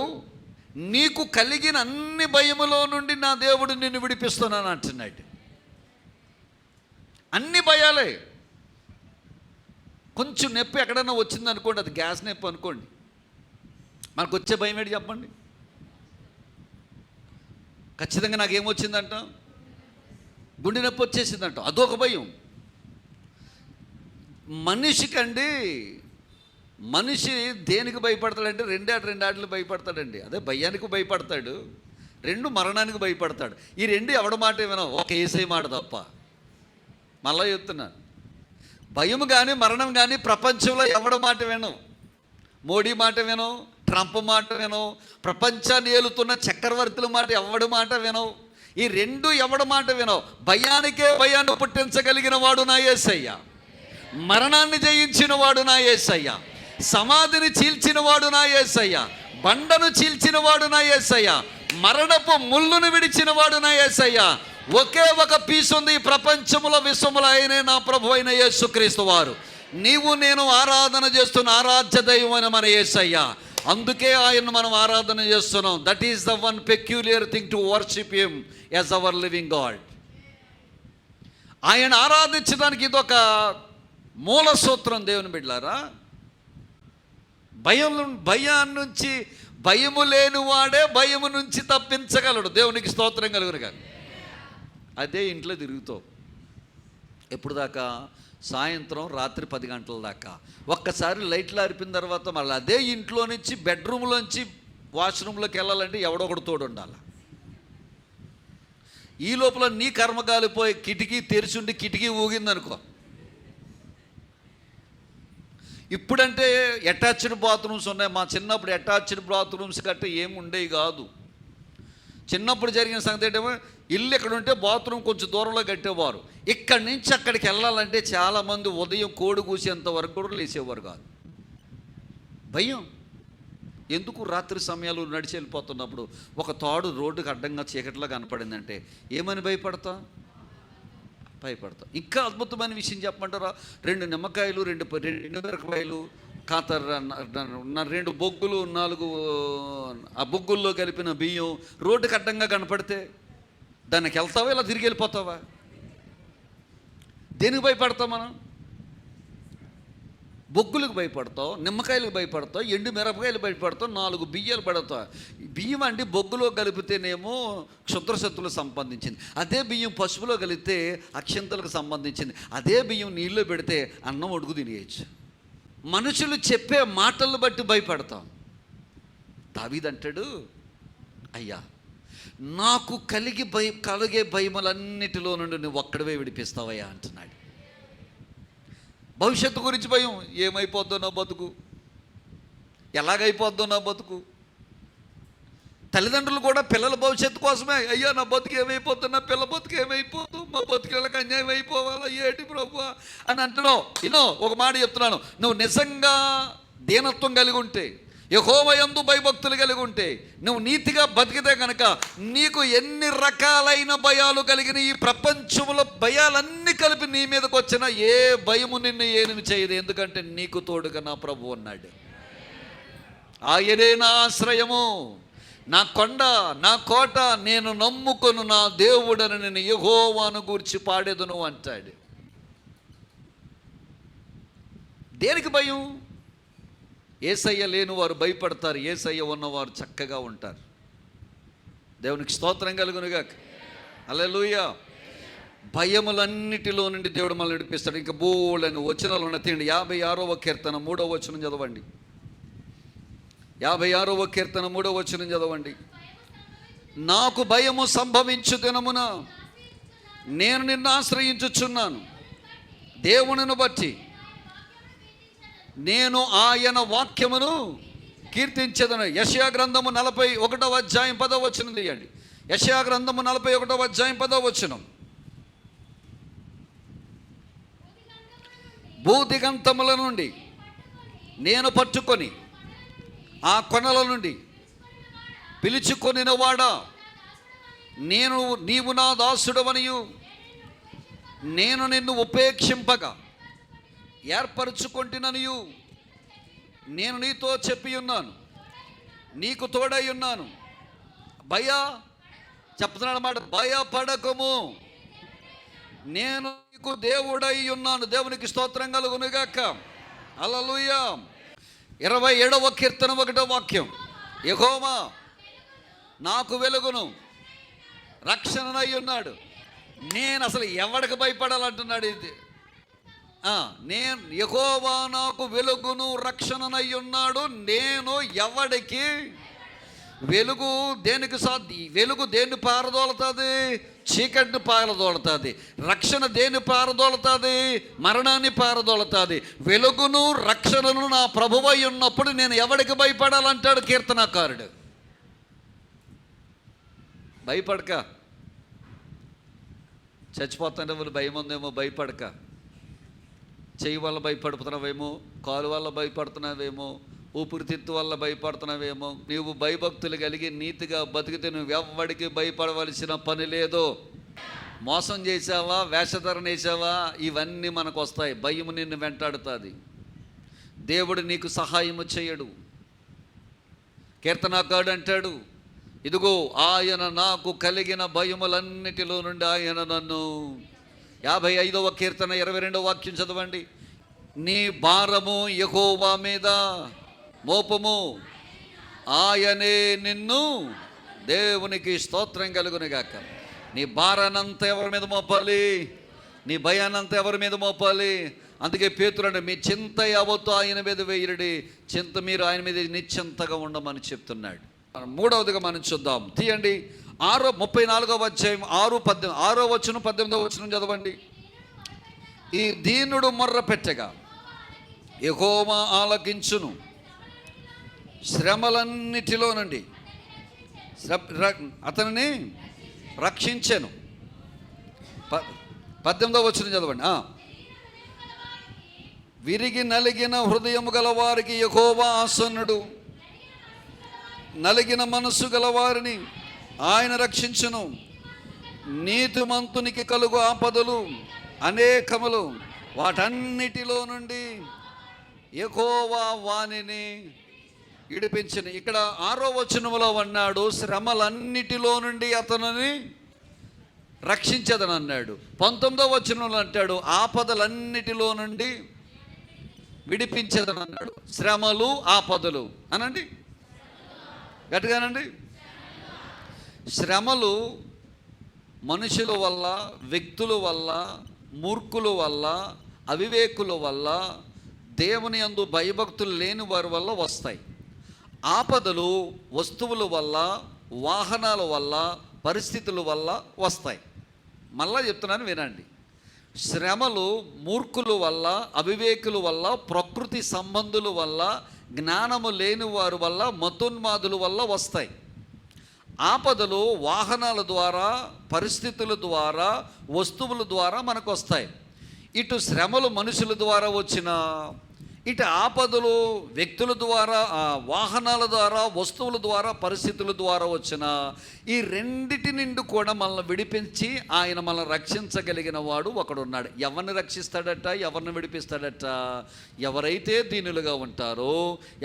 నీకు కలిగిన అన్ని భయములో నుండి నా దేవుడు నిన్ను విడిపిస్తున్నాను అంటున్నాడు. అన్ని భయాలే. కొంచెం నొప్పి ఎక్కడన్నా వచ్చింది అనుకోండి, అది గ్యాస్ నొప్పి అనుకోండి, మనకు వచ్చే భయం ఏంటి చెప్పండి? ఖచ్చితంగా నాకేమొచ్చిందంట, గుండె నొప్పి వచ్చేసిందంట, అదొక భయం. మనిషి దేనికి భయపడతాడంటే రెండు భయపడతాడండి. అదే భయానికి భయపడతాడు, 2 మరణానికి భయపడతాడు. ఈ 2 ఎవడ మాట వినవు, ఒక యేసయ్య మాట తప్ప. మళ్ళా చెప్తున్నాను, భయం కానీ మరణం కానీ ప్రపంచంలో ఎవడ మాట వినవు. మోడీ మాట వినవు, ట్రంప్ మాట వినవు, ప్రపంచాన్ని ఏలుతున్న చక్రవర్తుల మాట ఎవడి మాట వినవు. ఈ 2 ఎవడ మాట వినవు. భయానికే భయాన్ని పుట్టించగలిగిన వాడు నా యేసయ్య, మరణాన్ని జయించిన వాడు నా యేసయ్య, సమాధిని చీల్చిన వాడు నా యేసయ్య, బండను చీల్చిన వాడు నా యేసయ్య, మరణపు ముళ్ళును విడిచిన వాడు నా యేసయ్య. ఒకే ఒక పీస్ ఉంది ఈ ప్రపంచములో, విశ్వములో అయినే నా ప్రభు అయిన యేసుక్రీస్తు వారు. నీవు నేను ఆరాధన చేస్తున్న ఆరాధ్య దైవమైన మన యేసయ్య. అందుకే ఆయన్ను మనం ఆరాధన చేస్తున్నాం. That is the one peculiar thing to worship him as our living God. ఆయన ఆరాధించడానికి ఇదొక మూల సూత్రం. దేవుని బిడ్డలారా, భయము లేనివాడే భయము నుంచి తప్పించగలడు. దేవునికి స్తోత్రం కలుగును గాక. అదే ఇంట్లో తిరుగుతావు ఎప్పుడు దాకా? సాయంత్రం రాత్రి 10 గంటల దాకా. ఒక్కసారి లైట్లు ఆరిపిన తర్వాత మళ్ళీ అదే ఇంట్లో నుంచి బెడ్రూమ్లోంచి వాష్రూమ్లోకి వెళ్ళాలంటే ఎవడో ఒకడు తోడు ఉండాలి. ఈ లోపల నీ కర్మగాలిపోయి కిటికీ తెరిచుండి కిటికీ ఊగిందనుకో. ఇప్పుడంటే అటాచ్డ్ బాత్రూమ్స్ ఉన్నాయి. మా చిన్నప్పుడు అటాచ్డ్ బాత్రూమ్స్ గట్రా ఏమి ఉండేవి కాదు. చిన్నప్పుడు జరిగిన సంగతి ఏంటేమో, ఇల్లు ఎక్కడ ఉంటే బాత్రూమ్ కొంచెం దూరంలో కట్టేవారు. ఇక్కడి నుంచి అక్కడికి వెళ్ళాలంటే చాలామంది ఉదయం కోడి కూసేంత వరకు కూడా లేచేవారు కాదు. భయం ఎందుకు? రాత్రి సమయాలు నడిచి వెళ్ళిపోతున్నప్పుడు ఒక తాడు రోడ్డుకి అడ్డంగా చీకట్లో కనపడిందంటే ఏమని భయపడతా? ఇంకా అద్భుతమైన విషయం చెప్పమంటారా? 2 నిమ్మకాయలు, 2 మిరపకాయలు, కాతర 2 బొగ్గులు, 4 ఆ బొగ్గుల్లో కలిపిన బియ్యం రోడ్డుకి అడ్డంగా కనపడితే దానికి వెళ్తావా, ఇలా తిరిగి వెళ్ళిపోతావా? దేనికి భయపడతాం మనం? బొగ్గులకు భయపడతావు, నిమ్మకాయలకు భయపడతావు, ఎండు మిరపకాయలు భయపడతావు, 4 బియ్యాలు పడతావు. బియ్యం అంటే బొగ్గులో కలిపితేనేమో క్షుద్రశక్తులకు సంబంధించింది, అదే బియ్యం పసుపులో కలిపితే అక్షంతలకు సంబంధించింది, అదే బియ్యం నీళ్ళు పెడితే అన్నం ఉడుకు తినేయచ్చు. మనుషులు చెప్పే మాటలను బట్టి భయపడతాం. దావీదంటాడు, అయ్యా నాకు కలిగే భయములన్నిటిలో నుండి నువ్వు ఒక్కడవే విడిపిస్తావయ్యా అంటున్నాడు. భవిష్యత్తు గురించి భయం, ఏమైపోద్దో నా బతుకు, ఎలాగైపోద్దో నా బతుకు. తల్లిదండ్రులు కూడా పిల్లల భవిష్యత్తు కోసమే, అయ్యా నా బతుకు ఏమైపోద్దు, నా పిల్ల బతుకు ఏమైపోదు, మా బతుకులకు అన్యాయం అయిపోవాలా ఏటి ప్రభువా అని అంటున్నావు. ఒక మాట చెప్తున్నాను, నువ్వు నిజంగా దీనత్వం కలిగి ఉంటే, యెహోవా యందు భయభక్తులు కలిగి ఉంటే, నువ్వు నీతిగా బతికితే కనుక నీకు ఎన్ని రకాలైన భయాలు కలిగిన ఈ ప్రపంచంలో భయాలన్నీ కలిపి నీ మీదకి వచ్చినా ఏ భయము నిన్ను ఏమి చేయదు. ఎందుకంటే నీకు తోడుగా నా ప్రభువు ఉన్నాడు. ఆయనే నా ఆశ్రయము, నా కొండ, నా కోట, నేను నమ్ముకొను నా దేవుడని నేను యెహోవాను గూర్చి పాడేదును అంటాడు. దేనికి భయం? యేసయ్య లేని వారు భయపడతారు, యేసయ్య ఉన్నవారు చక్కగా ఉంటారు. దేవునికి స్తోత్రం కలుగునుగాక. హల్లెలూయా. భయములన్నిటిలో నుండి దేవుడు మనల్ని నడిపిస్తాడు. ఇంకా బోలని వచనాలు ఉన్న తిండి. 56వ కీర్తన 3వ వచనం చదవండి. 56వ కీర్తన 3వ వచనం చదవండి. నాకు భయము సంభవించు దినమున నేను నిన్ను ఆశ్రయించుచున్నాను, దేవునిని బట్టి నేను ఆయన వాక్యమును కీర్తించెదను. యెషయా గ్రంథము 41వ అధ్యాయం 10వ వచనం తీయండి. యెషయా గ్రంథము 41వ అధ్యాయం 10వ వచనం. భూదిగంతముల నుండి నేను పట్టుకొని ఆ కొనల నుండి పిలుచుకొనిన వాడా, నీవు నా దాసుడవనియు నేను నిన్ను ఉపేక్షింపగా ఏర్పరచుకొంటిననియు నేను నీతో చెప్పి ఉన్నాను, నీకు తోడై ఉన్నాను. చెప్తున్నాడు అన్నమాట, భయపడకము, నేను నీకు దేవుడై ఉన్నాను. దేవునికి స్తోత్రం కలుగునుగాక. హల్లెలూయా. 27వ కీర్తన 1వ వాక్యం. యెహోవా నాకు వెలుగును రక్షణనై ఉన్నాడు. నేను అసలు ఎవడికి భయపడాలంటున్నాడు. ఇది నేను యెహోవా నాకు వెలుగును రక్షణనై ఉన్నాడు. నేను ఎవడికి వెలుగు దేనికి వెలుగు దేన్ని పారదోలుతుంది? చీకటిని పారదోలుతుంది. రక్షణ దేన్ని పారదోలుతుంది? మరణాన్ని పారదోలుతుంది. వెలుగును రక్షణను నా ప్రభువై ఉన్నప్పుడు నేను ఎవడికి భయపడాలంటాడు కీర్తనాకారుడు. భయపడక, చచ్చిపోతానే భయం ఉందేమో, భయపడక. చెయ్యి వల్ల భయపడుతున్నావేమో, కాలు వల్ల భయపడుతున్నావేమో, ఊపిరితిత్తు వల్ల భయపడుతున్నావేమో. నీవు భయభక్తులు కలిగి నీతిగా బతికితే నువ్వు ఎవ్వడికి భయపడవలసిన పని లేదు. మోసం చేసావా, వేషధరణ వేసావా, ఇవన్నీ మనకు వస్తాయి. భయము నిన్ను వెంటాడుతుంది. దేవుడు నీకు సహాయము చేయడు. కీర్తనాకారుడు అంటాడు, ఇదిగో ఆయన నాకు కలిగిన భయములన్నిటిలో నుండి ఆయన నన్ను. 55వ కీర్తన 22వ వాక్యం చదవండి. నీ భారము యెహోవా మీద మోపము, ఆయనే నిన్ను. దేవునికి స్తోత్రం కలుగునుగాక. నీ భారానంతా ఎవరి మీద మోపాలి? నీ భయానంతా ఎవరి మీద మోపాలి? అందుకే పేతురు అంటే, మీ చింత యావత్తు ఆయన మీద వేయరుడి, చింత మీరు ఆయన మీద నిశ్చింతగా ఉండమని చెప్తున్నాడు. 3వదిగా మనం చూద్దాం. తీయండి 34వ అధ్యాయం 6వ వచనం 18వ వచనం చదవండి. ఈ దీనుడు మొర్ర పెట్టగా యెహోవా ఆలకించును, శ్రమలన్నిటిలో నుండి అతనిని రక్షించెను. 18వ వచనం చదవండి. విరిగి నలిగిన హృదయము గలవారికి యెహోవా ఆసన్నుడు, నలిగిన మనస్సు గలవారిని ఆయన రక్షించును. నీతిమంతునికి కలుగు ఆపదలు అనేకములు, వాటన్నిటిలో నుండి యెహోవా వానిని విడిపించును. ఇక్కడ 6వ వచనములో అన్నాడు, శ్రమలన్నిటిలో నుండి అతనిని రక్షించదని అన్నాడు. 19వ వచనంలో అంటాడు, ఆపదలన్నిటిలో నుండి విడిపించేదని అన్నాడు. శ్రమలు ఆపదలు అనండి, గట్టిగానండి. శ్రమలు మనుషుల వల్ల, వ్యక్తుల వల్ల, మూర్ఖుల వల్ల, అవివేకుల వల్ల, దేవుని యందు భయభక్తులు లేని వారి వల్ల వస్తాయి. ఆపదలు వస్తువుల వల్ల, వాహనాల వల్ల, పరిస్థితుల వల్ల వస్తాయి. మళ్ళా చెప్తున్నాను వినండి. శ్రమలు మూర్ఖుల వల్ల, అవివేకుల వల్ల, ప్రకృతి సంబంధుల వల్ల, జ్ఞానము లేని వారి వల్ల, మతోన్మాదుల వల్ల వస్తాయి. ఆపదలు వాహనాల ద్వారా, పరిస్థితుల ద్వారా, వస్తువుల ద్వారా మనకు వస్తాయి. ఇటు శ్రమలు మనుషుల ద్వారా వచ్చిన, ఇటు ఆపదలు వ్యక్తుల ద్వారా, వాహనాల ద్వారా, వస్తువుల ద్వారా, పరిస్థితుల ద్వారా వచ్చిన ఈ రెండిటి నుండి కూడా మనల్ని విడిపించి ఆయన మనల్ని రక్షించగలిగిన వాడు ఒకడున్నాడు. ఎవరిని రక్షిస్తాడట, ఎవరిని విడిపిస్తాడట? ఎవరైతే దీనులుగా ఉంటారో,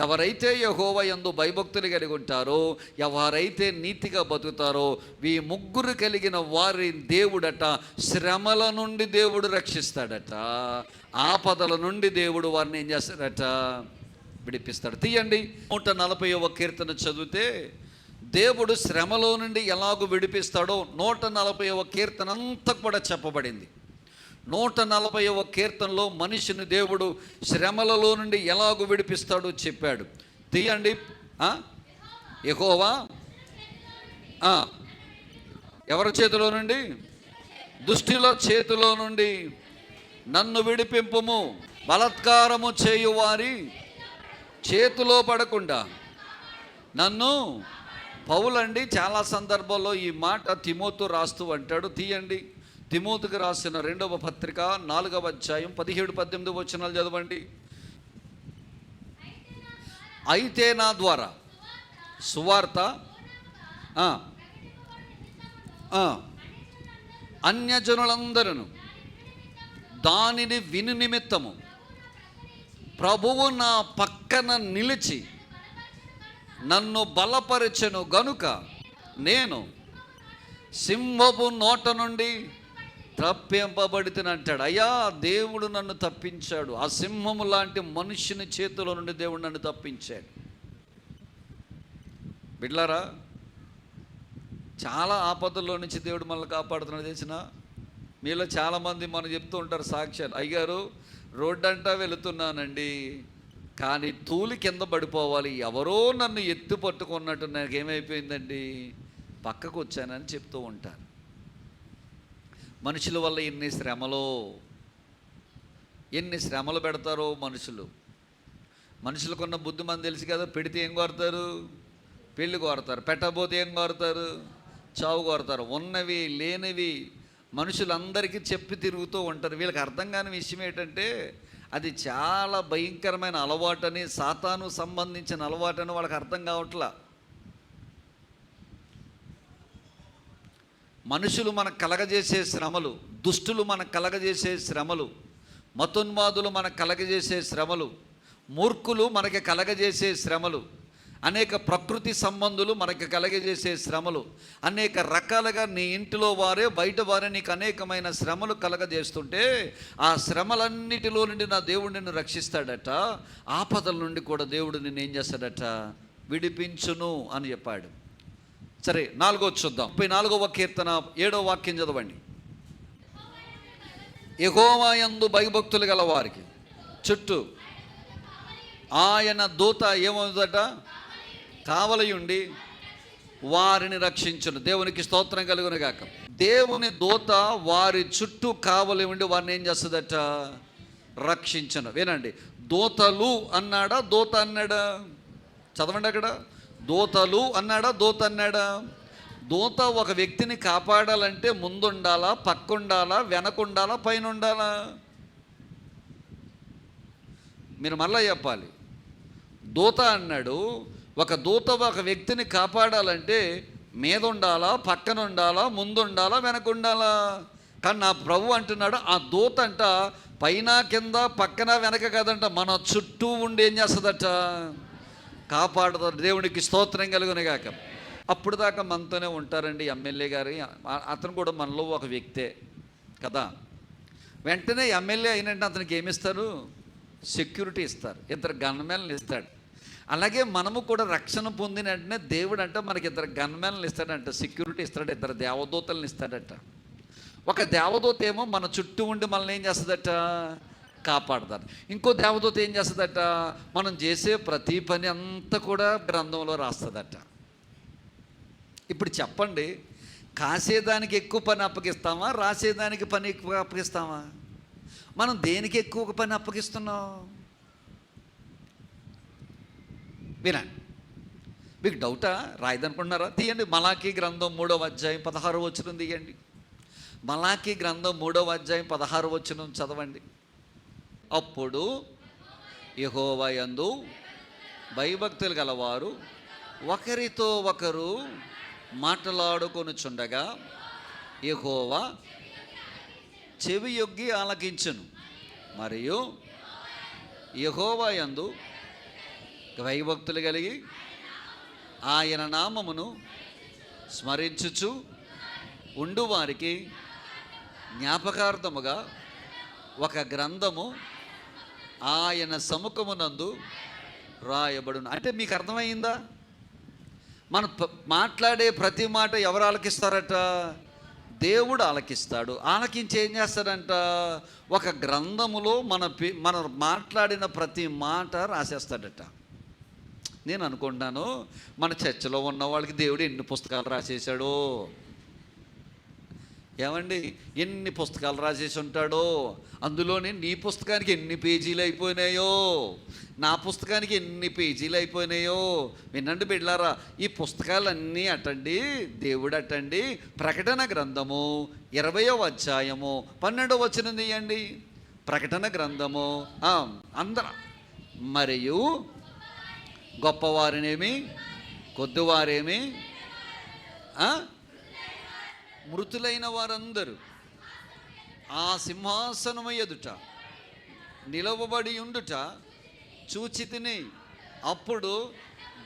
ఎవరైతే యెహోవా యందు భయభక్తులు కలిగి ఉంటారో, ఎవరైతే నీతిగా బతుకుతారో, ఈ ముగ్గురు కలిగిన వారి దేవుడట శ్రమల నుండి దేవుడు రక్షిస్తాడట. ఆపదల నుండి దేవుడు వారిని ఏం చేస్తాడట? విడిపిస్తాడు. తీయండి 140వ కీర్తన చదివితే దేవుడు శ్రమలో నుండి ఎలాగో విడిపిస్తాడో 140వ కీర్తన అంతా కూడా చెప్పబడింది. 140వ కీర్తనలో మనిషిని దేవుడు శ్రమలలో నుండి ఎలాగో విడిపిస్తాడో చెప్పాడు. తీయండి. యెహోవా ఎవరి చేతిలో నుండి? దుష్టుల చేతిలో నుండి నన్ను విడిపింపుము, బలాత్కారము చేయువారి చేతిలో పడకుండా నన్ను. పౌలండి చాలా సందర్భాల్లో ఈ మాట తిమోతు రాస్తూ అంటాడు. తీయండి, తిమోతుకు రాసిన 2వ పత్రిక 4వ అధ్యాయం 17-18 వచనాలు చదవండి. అయితే నా ద్వారా సువార్త అన్యజనులందరూ దానిని విను నిమిత్తము ప్రభువు నా పక్కన నిలిచి నన్ను బలపరచెను గనుక నేను సింహపు నోట నుండి తప్పింపబడితేనంటాడు. అయ్యా, దేవుడు నన్ను తప్పించాడు. ఆ సింహము లాంటి మనుష్యుని చేతిలో నుండి దేవుడు నన్ను తప్పించాడు. బిడ్లారా, చాలా ఆపదల్లో నుంచి దేవుడు మనల్ని కాపాడుతున్నాడు. తెలిసిన మీలో చాలామంది మనం చెప్తూ ఉంటారు సాక్ష్యాలు. అయ్యారు, రోడ్డు అంటా వెళుతున్నానండి, కానీ తూలి కింద పడిపోవాలి, ఎవరో నన్ను ఎత్తు పట్టుకున్నట్టు నాకేమైపోయిందండి, పక్కకు వచ్చానని చెప్తూ ఉంటారు. మనుషుల వల్ల ఎన్ని శ్రమలు పెడతారో మనుషులకున్న బుద్ధి మనం తెలుసు కదా. పెడితే ఏం కోరతారు? పెళ్ళి కోరతారు. పెట్టబోతే ఏం కోరతారు? చావు కోరతారు. ఉన్నవి లేనివి మనుషులందరికీ చెప్పి తిరుగుతూ ఉంటారు. వీళ్ళకి అర్థం కాని విషయం ఏంటంటే అది చాలా భయంకరమైన అలవాటని, సాతాను సంబంధించిన అలవాటని వాళ్ళకి అర్థం కావట్లా. మనుషులు మనకు కలగజేసే శ్రమలు, దుష్టులు మనకు కలగజేసే శ్రమలు, మతోన్మాదులు మనకు కలగజేసే శ్రమలు, మూర్ఖులు మనకి కలగజేసే శ్రమలు, అనేక ప్రకృతి సంబంధులు మనకి కలగజేసే శ్రమలు, అనేక రకాలుగా నీ ఇంటిలో వారే బయట వారే నీకు అనేకమైన శ్రమలు కలగజేస్తుంటే ఆ శ్రమలన్నిటిలో నుండి నా దేవుడు నిన్ను రక్షిస్తాడట. ఆపదల నుండి కూడా దేవుడు నిన్ను ఏం చేస్తాడట? విడిపించును అని చెప్పాడు. సరే, 4వ చూద్దాం. 34వ కీర్తన 7వ వాక్యం చదవండి. యెహోవా యందు భయభక్తులు గల వారికి చుట్టూ ఆయన దూత ఏమవుతుందట? కావలియుండి వారిని రక్షించును. దేవునికి స్తోత్రం కలుగును గాక. దేవుని దూత వారి చుట్టూ కావలి ఉండి వారిని ఏం చేస్తుందట? రక్షించును. వినండి, దూతలు అన్నాడా, దూత అన్నాడా? చదవండి అక్కడ. దూతలు అన్నాడా, దూత అన్నాడా? దూత ఒక వ్యక్తిని కాపాడాలంటే ముందుండాలా, పక్కుండాలా, వెనకుండాలా, పైన ఉండాలా? మీరు మళ్ళా చెప్పాలి. దూత అన్నాడు. ఒక దూత ఒక వ్యక్తిని కాపాడాలంటే మీద ఉండాలా, పక్కన ఉండాలా, ముందుండాలా, వెనకుండాలా? కానీ నా ప్రభు అంటున్నాడు, ఆ దూత అంట పైన కింద పక్కన వెనక కదంట, మన చుట్టూ ఉండి ఏం చేస్తుందట? కాపాడుతారు. దేవునికి స్తోత్రం కలుగును గాక. అప్పుడు దాకా మనతోనే ఉంటారండి ఎమ్మెల్యే గారు. అతను కూడా మనలో ఒక వ్యక్తే కదా. వెంటనే ఎమ్మెల్యే అయినంటే అతనికి ఏమిస్తారు? సెక్యూరిటీ ఇస్తారు, 2 గన్మెన్లు ఇస్తాడు. అలాగే మనము కూడా రక్షణ పొందిన వెంటనే దేవుడు అంటే మనకి 2 గన్మెన్లు ఇస్తాడంట, సెక్యూరిటీ ఇస్తాడు, 2 దేవదూతలను ఇస్తాడట. ఒక దేవదూత ఏమో మన చుట్టూ ఉండి మనల్ని ఏం చేస్తుందట, కాపాడతారు. ఇంకో దేవదూత ఏం చేస్తుందట, మనం చేసే ప్రతి పని అంతా కూడా గ్రంథంలో రాస్తుందట. ఇప్పుడు చెప్పండి, కాసేదానికి ఎక్కువ పని అప్పగిస్తామా, రాసేదానికి పని ఎక్కువ అప్పగిస్తామా? మనం దేనికి ఎక్కువ పని అప్పగిస్తున్నాం? వినండి, మీకు డౌటా? రాయదనుకుంటున్నారా? తీయండి, మలాకీ గ్రంథం 3వ అధ్యాయం 16వ వచనం తీయండి. మలాకీ గ్రంథం 3వ అధ్యాయం 16వ వచనం చదవండి. అప్పుడు యెహోవా యందు భయభక్తులు గలవారు ఒకరితో ఒకరు మాట్లాడుకొనుచుండగా యెహోవా చెవి యొగ్గి ఆలకించును, మరియు యెహోవా యందు భయభక్తులు కలిగి ఆయన నామమును స్మరించుచు ఉండు వారికి జ్ఞాపకార్థముగా ఒక గ్రంథము ఆయన సముఖమునందు రాయబడును. అంటే మీకు అర్థమైందా? మనం మాట్లాడే ప్రతి మాట ఎవరు ఆలకిస్తారట? దేవుడు ఆలకిస్తాడు. ఆలకించి ఏం చేస్తాడంట, ఒక గ్రంథములో మన మాట్లాడిన ప్రతి మాట రాసేస్తాడట. నేను అనుకుంటాను, మన చర్చలో ఉన్న వాళ్ళకి దేవుడు ఎన్ని పుస్తకాలు రాసేసాడో, ఏమండి, ఎన్ని పుస్తకాలు రాసేసి ఉంటాడో. అందులోనే నీ పుస్తకానికి ఎన్ని పేజీలు అయిపోయినాయో, నా పుస్తకానికి ఎన్ని పేజీలు అయిపోయినాయో. వినండి బిడ్డలారా, ఈ పుస్తకాలన్నీ అటండి, దేవుడు అటండి. ప్రకటన గ్రంథము 20వ అధ్యాయము 12వ వచనం తీయండి. ప్రకటన గ్రంథము అందరూ మరియు గొప్పవారినేమి కొద్దివారేమి మృతులైన వారందరూ ఆ సింహాసనము ఎదుట నిలవబడి ఉండుట చూచి తిని, అప్పుడు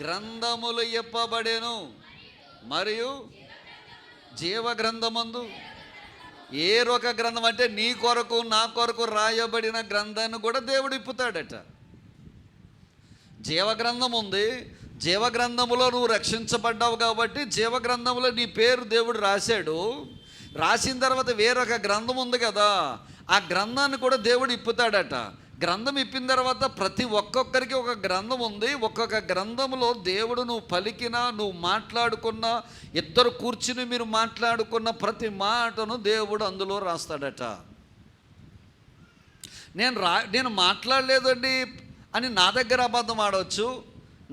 గ్రంథములు ఇప్పబడెను, మరియు జీవగ్రంథమందు ఏరొక గ్రంథం, అంటే నీ కొరకు నా కొరకు రాయబడిన గ్రంథాన్ని కూడా దేవుడు ఇప్పుతాడట. జీవగ్రంథం ఉంది, జీవగ్రంథములో నువ్వు రక్షించబడ్డావు కాబట్టి జీవగ్రంథంలో నీ పేరు దేవుడు రాశాడు. రాసిన తర్వాత వేరొక గ్రంథం ఉంది కదా, ఆ గ్రంథాన్ని కూడా దేవుడు ఇప్పుతాడట. గ్రంథం ఇప్పిన తర్వాత ప్రతి ఒక్కొక్కరికి ఒక గ్రంథం ఉంది. ఒక్కొక్క గ్రంథంలో దేవుడు నువ్వు పలికిన, నువ్వు మాట్లాడుకున్న, ఇద్దరు కూర్చుని మీరు మాట్లాడుకున్న ప్రతి మాటను దేవుడు అందులో రాస్తాడట. నేను మాట్లాడలేదండి అని నా దగ్గర అబద్ధం ఆడవచ్చు,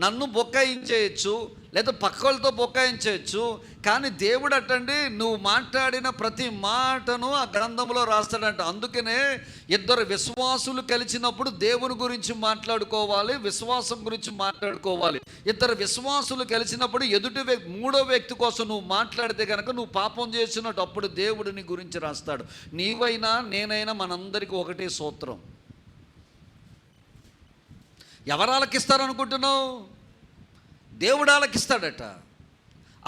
నన్ను బొక్కాయించేయచ్చు, లేదా పక్కలతో బొక్కాయించేయచ్చు. కానీ దేవుడు అట్టండి, నువ్వు మాట్లాడిన ప్రతి మాటను ఆ గ్రంథంలో రాస్తాడంట. అందుకనే ఇద్దరు విశ్వాసులు కలిసినప్పుడు దేవుని గురించి మాట్లాడుకోవాలి, విశ్వాసం గురించి మాట్లాడుకోవాలి. ఇద్దరు విశ్వాసులు కలిసినప్పుడు ఎదుటి మూడో వ్యక్తి కోసం నువ్వు మాట్లాడితే కనుక నువ్వు పాపం చేసినట్టు, అప్పుడు దేవుడు నీ గురించి రాస్తాడు. నీవైనా నేనైనా మనందరికీ ఒకటే సూత్రం. ఎవరు ఆలకిస్తారనుకుంటున్నావు? దేవుడు ఆలకిస్తాడట.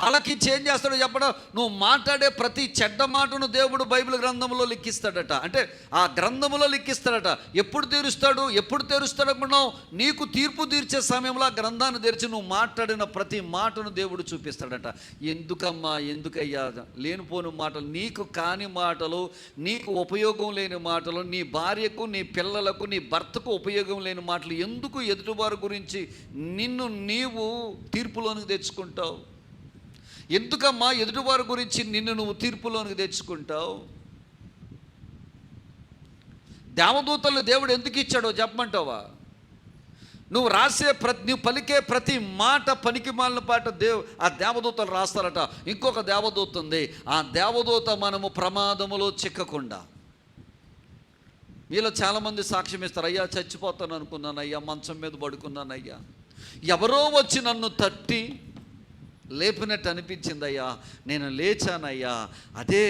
ఆలకించి ఏం చేస్తాడో చెప్పడం, నువ్వు మాట్లాడే ప్రతి చెడ్డ మాటను దేవుడు బైబిల్ గ్రంథంలో లిఖిస్తాడట. అంటే ఆ గ్రంథంలో లిఖిస్తాడట. ఎప్పుడు తెరుస్తాడు అనుకున్నావు? నీకు తీర్పు తీర్చే సమయంలో ఆ గ్రంథాన్ని తెరిచి నువ్వు మాట్లాడిన ప్రతి మాటను దేవుడు చూపిస్తాడట. ఎందుకయ్యా లేనిపోని మాటలు, నీకు కాని మాటలు, నీకు ఉపయోగం లేని మాటలు, నీ భార్యకు, నీ పిల్లలకు, నీ భర్తకు ఉపయోగం లేని మాటలు ఎందుకు ఎదుటివారి గురించి నిన్ను నీవు తీర్పులోనికి తెచ్చుకుంటావు? ఎందుకమ్మా ఎదుటివారి గురించి నిన్ను నువ్వు తీర్పులోనికి తెచ్చుకుంటావు? దేవదూతలు దేవుడు ఎందుకు ఇచ్చాడో చెప్పమంటావా? నువ్వు పలికే ప్రతి మాట పనికిమాలిన పాట ఆ దేవదూతలు రాస్తారట. ఇంకొక దేవదూత ఉంది, ఆ దేవదూత మనము ప్రమాదములో చిక్కకుండా. మీలో చాలామంది సాక్ష్యం ఇస్తారు, అయ్యా చచ్చిపోతాను అనుకున్నాను, అయ్యా మంచం మీద పడుకున్నానయ్యా, ఎవరో వచ్చి నన్ను తట్టి లేపినట్టు అనిపించిందయ్యా, నేను లేచానయ్యా. అదే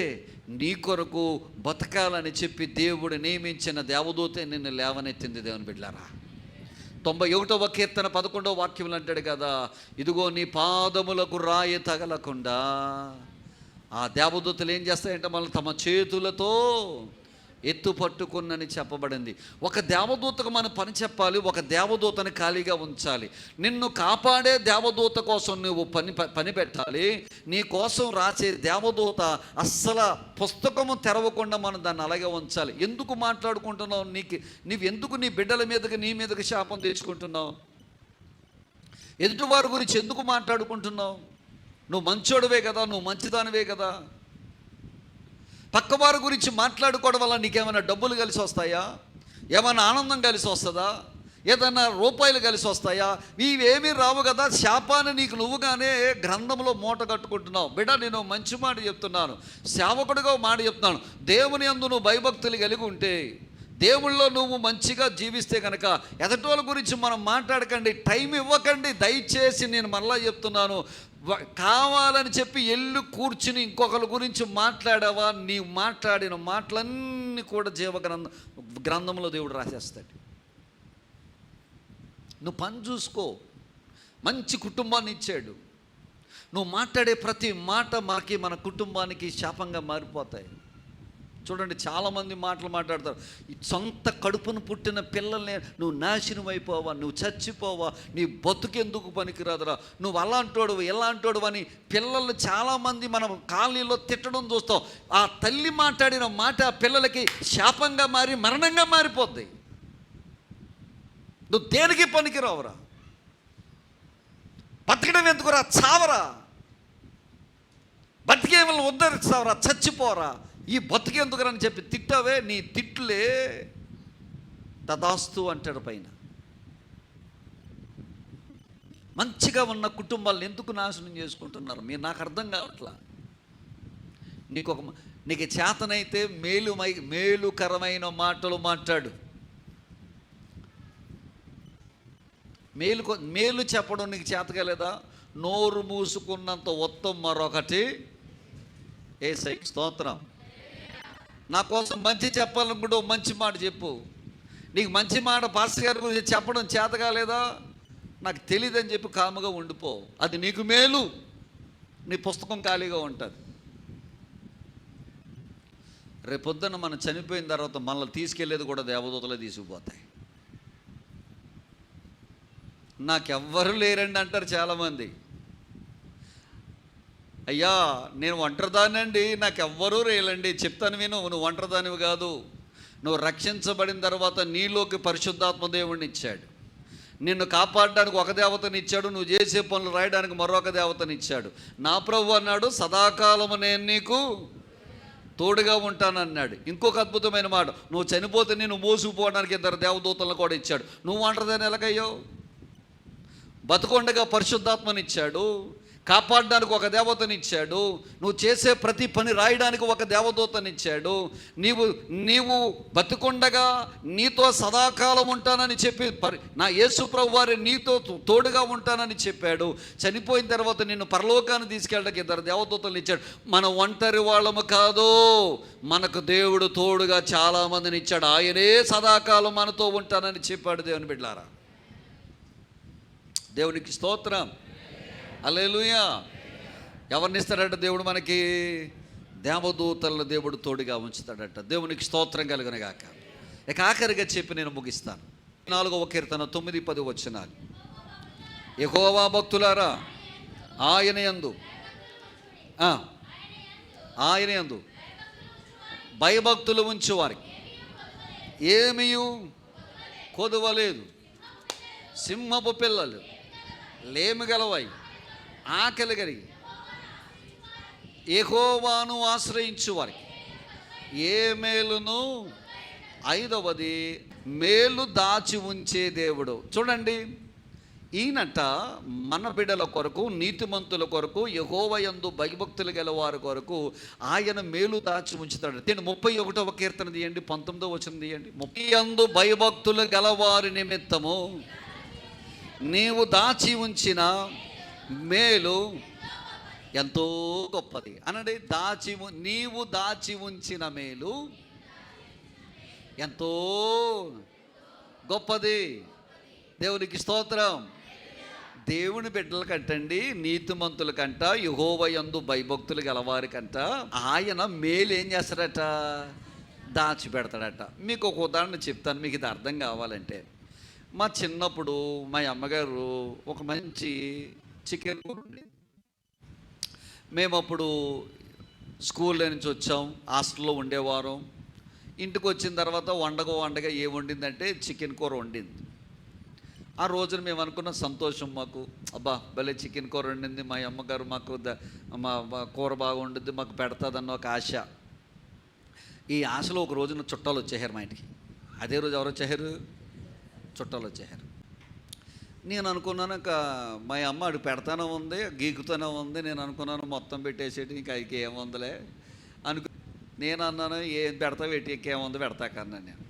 నీ కొరకు బతకాలని చెప్పి దేవుడు నియమించిన దేవదూతే నిన్ను లేవనెత్తింది. దేవుని బిడ్డలారా, 91వ కీర్తన 11వ వాక్యములు అంటాడు కదా, ఇదిగో నీ పాదములకు రాయి తగలకుండా. ఆ దేవదూతలు ఏం చేస్తాయంటే మనల్ని తమ చేతులతో ఎత్తు పట్టుకున్నని చెప్పబడింది. ఒక దేవదూతకు మనం పని చెప్పాలి, ఒక దేవదూతని ఖాళీగా ఉంచాలి. నిన్ను కాపాడే దేవదూత కోసం నువ్వు పని పెట్టాలి. నీ కోసం రాసే దేవదూత అస్సలు పుస్తకము తెరవకుండా మనం దాన్ని అలాగే ఉంచాలి. ఎందుకు మాట్లాడుకుంటున్నావు? నీవు ఎందుకు నీ బిడ్డల మీదకి నీ మీదకి శాపం తెచ్చుకుంటున్నావు? ఎదుటివారి గురించి ఎందుకు మాట్లాడుకుంటున్నావు? నువ్వు మంచోడివే కదా, నువ్వు మంచిదానివే కదా. పక్కవారి గురించి మాట్లాడుకోవడం వల్ల నీకేమైనా డబ్బులు కలిసి వస్తాయా? ఏమైనా ఆనందం కలిసి వస్తుందా? ఏదైనా రూపాయలు కలిసి వస్తాయా? ఇవేమీ రావు కదా. శాపాన్ని నీకు నువ్వుగానే గ్రంథంలో మూట కట్టుకుంటున్నావు. బిడ్డ, నేను మంచి మాట చెప్తున్నాను, సేవకుడిగా మాట చెప్తున్నాను. దేవుని యందు నువ్వు భయభక్తులు కలిగి ఉంటే, దేవుళ్ళో నువ్వు మంచిగా జీవిస్తే కనుక ఎదటోళ్ళ గురించి మనం మాట్లాడకండి, టైం ఇవ్వకండి. దయచేసి నేను మరలా చెప్తున్నాను, కావాలని చెప్పి ఎల్లు కూర్చుని ఇంకొకరి గురించి మాట్లాడావా, నీవు మాట్లాడిన మాటలన్నీ కూడా గ్రంథంలో దేవుడు రాసేస్తాడు. నువ్వు పని చూసుకో. మంచి కుటుంబాన్ని ఇచ్చాడు. నువ్వు మాట్లాడే ప్రతి మాట మన కుటుంబానికి శాపంగా మారిపోతాయి. చూడండి, చాలామంది మాటలు మాట్లాడతారు. ఈ సొంత కడుపును పుట్టిన పిల్లల్ని నువ్వు నాశనం అయిపోవా, నువ్వు చచ్చిపోవా, నీ బతుకెందుకు పనికిరాదురా, నువ్వు అలాంటోడు ఎలాంటోడు అని పిల్లలు చాలామంది మనం కాలనీలో తిట్టడం చూస్తాం. ఆ తల్లి మాట్లాడిన మాట ఆ పిల్లలకి శాపంగా మారి మరణంగా మారిపోద్ది. నువ్వు దేనికి పనికిరావురా, బతకడం ఎందుకురా, చావరా, బతికేమల్ని ఉద్ధరిస్తావరా, చచ్చిపోరా, ఈ బతుకెందుకురని చెప్పి తిట్టావే, నీ తిట్లే తదాస్తు అంటాడు పైన. మంచిగా ఉన్న కుటుంబాలను ఎందుకు నాశనం చేసుకుంటున్నారు మీరు? నాకు అర్థం కావట్లా. నీకు చేతనైతే మేలుకరమైన మాటలు మాట్లాడు. మేలు చెప్పడం నీకు చేతగలేదా? నోరు మూసుకున్నంత ఉత్తమం మరొకటి యేసయ్యకి స్తోత్రం. నా కోసం మంచి చెప్పాలనుకుంటే మంచి మాట చెప్పు. నీకు మంచి మాట పాస్టర్ గారి గురించి చెప్పడం చేత కాలేదా? నాకు తెలియదని చెప్పి కాముగా ఉండిపో. అది నీకు మేలు. నీ పుస్తకం ఖాళీగా ఉంటుంది. రేపొద్దున మనం చనిపోయిన తర్వాత మనల్ని తీసుకెళ్ళేది కూడా దేవదూతలే తీసుకుపోతాయి. నాకెవ్వరు లేరండి అంటారు చాలామంది. అయ్యా, నేను ఒంటరిదానండి, నాకెవ్వరూ రేలండి. చెప్తాను విను, నువ్వు ఒంటరిదానివి కాదు. నువ్వు రక్షించబడిన తర్వాత నీలోకి పరిశుద్ధాత్మ దేవుడిని ఇచ్చాడు. నిన్ను కాపాడడానికి ఒక దేవతని ఇచ్చాడు, నువ్వు చేసే పనులు రాయడానికి మరొక దేవతని ఇచ్చాడు. నా ప్రభు అన్నాడు, సదాకాలము నేను నీకు తోడుగా ఉంటానన్నాడు. ఇంకొక అద్భుతమైన మాట, నువ్వు చనిపోతే నేను మోసుకుపోవడానికి 2 దేవదూతలను కూడా ఇచ్చాడు. నువ్వు ఒంటరిదాన్ని ఎలాగయ్యావు? బతుకొండగా పరిశుద్ధాత్మని ఇచ్చాడు, కాపాడడానికి ఒక దేవతని ఇచ్చాడు, నువ్వు చేసే ప్రతి పని రాయడానికి ఒక దేవదూతని ఇచ్చాడు. నీవు బతుకుండగా నీతో సదాకాలం ఉంటానని చెప్పి నా యేసు ప్రభు వారి నీతో తోడుగా ఉంటానని చెప్పాడు. చనిపోయిన తర్వాత నిన్ను పరలోకాన్ని తీసుకెళ్ళడానికి 2 దేవదూతలను ఇచ్చాడు. మనం ఒంటరి వాళ్ళము కాదు, మనకు దేవుడు తోడుగా చాలామందిని ఇచ్చాడు. ఆయనే సదాకాలం మనతో ఉంటానని చెప్పాడు. దేవుని బిడ్డలారా, దేవునికి స్తోత్రం. హల్లెలూయా. ఎవరిని ఇస్తాడట దేవుడు మనకి? దేవదూతలను దేవుడు తోడుగా ఉంచుతాడట. దేవునికి స్తోత్రం కలుగునుగాక. ఇక ఆఖరిగా చెప్పి నేను ముగిస్తాను. 4వ కీర్తన 9-10 వచనాలు. యెహోవా భక్తులారా, ఆయన యందు భయభక్తులు ఉంచు వారికి ఏమీ కొదవలేదు. సింహపు పిల్లలు లేమి గలవై ఆకలి కలిగి యెహోవాను ఆశ్రయించు వారికి ఏ మేలును. 5వది, మేలు దాచి ఉంచే దేవుడు. చూడండి, ఈయనట మన బిడ్డల కొరకు, నీతిమంతుల కొరకు, యెహోవా యందు భయభక్తులు గల వారి కొరకు ఆయన మేలు దాచి ఉంచుతాడు. 31వ కీర్తన తీయండి, 19వ వచనం తీయండి. 30 యందు భయభక్తులు గలవారి నిమిత్తము నీవు దాచి ఉంచిన మేలు ఎంతో గొప్పది అనండి. నీవు దాచి ఉంచిన మేలు ఎంతో గొప్పది. దేవునికి స్తోత్రం. దేవుని బిడ్డల కంటండి, నీతిమంతుల కంట, యెహోవా యందు భయభక్తులు గలవారి కంట ఆయన మేలు ఏం చేస్తాడట? దాచిపెడతాడట. మీకు ఒక ఉదాహరణ చెప్తాను, మీకు ఇది అర్థం కావాలంటే. మా చిన్నప్పుడు మా అమ్మగారు ఒక మంచి చికెన్ కూర, మేము అప్పుడు స్కూల్లో నుంచి వచ్చాం, హాస్టల్లో ఉండేవారం. ఇంటికి వచ్చిన తర్వాత వండగా ఏం వండిందంటే చికెన్ కూర వండింది. ఆ రోజున మేము అనుకున్న సంతోషం, మాకు అబ్బా భలే చికెన్ కూర వండింది, మా అమ్మగారు మాకు మా కూర బాగా వండుద్ది, మాకు పెడతాదన్న ఒక ఆశ. ఈ ఆశలో ఒక రోజున చుట్టాలు వచ్చేసారు మా ఇంటికి. అదే రోజు ఎవరు వచ్చేసారు? చుట్టాలు వచ్చేసారు. నేను అనుకున్నాను ఇంకా మా అమ్మ అడు పెడతానే ఉంది, గీకుతూనే ఉంది. నేను అనుకున్నాను మొత్తం పెట్టేసేటి ఇంకా అది ఏముందిలే అనుకు. నేను అన్నాను ఏం పెడతా పెట్టి ఇంకేముంది పెడతాకన్నాను నేను.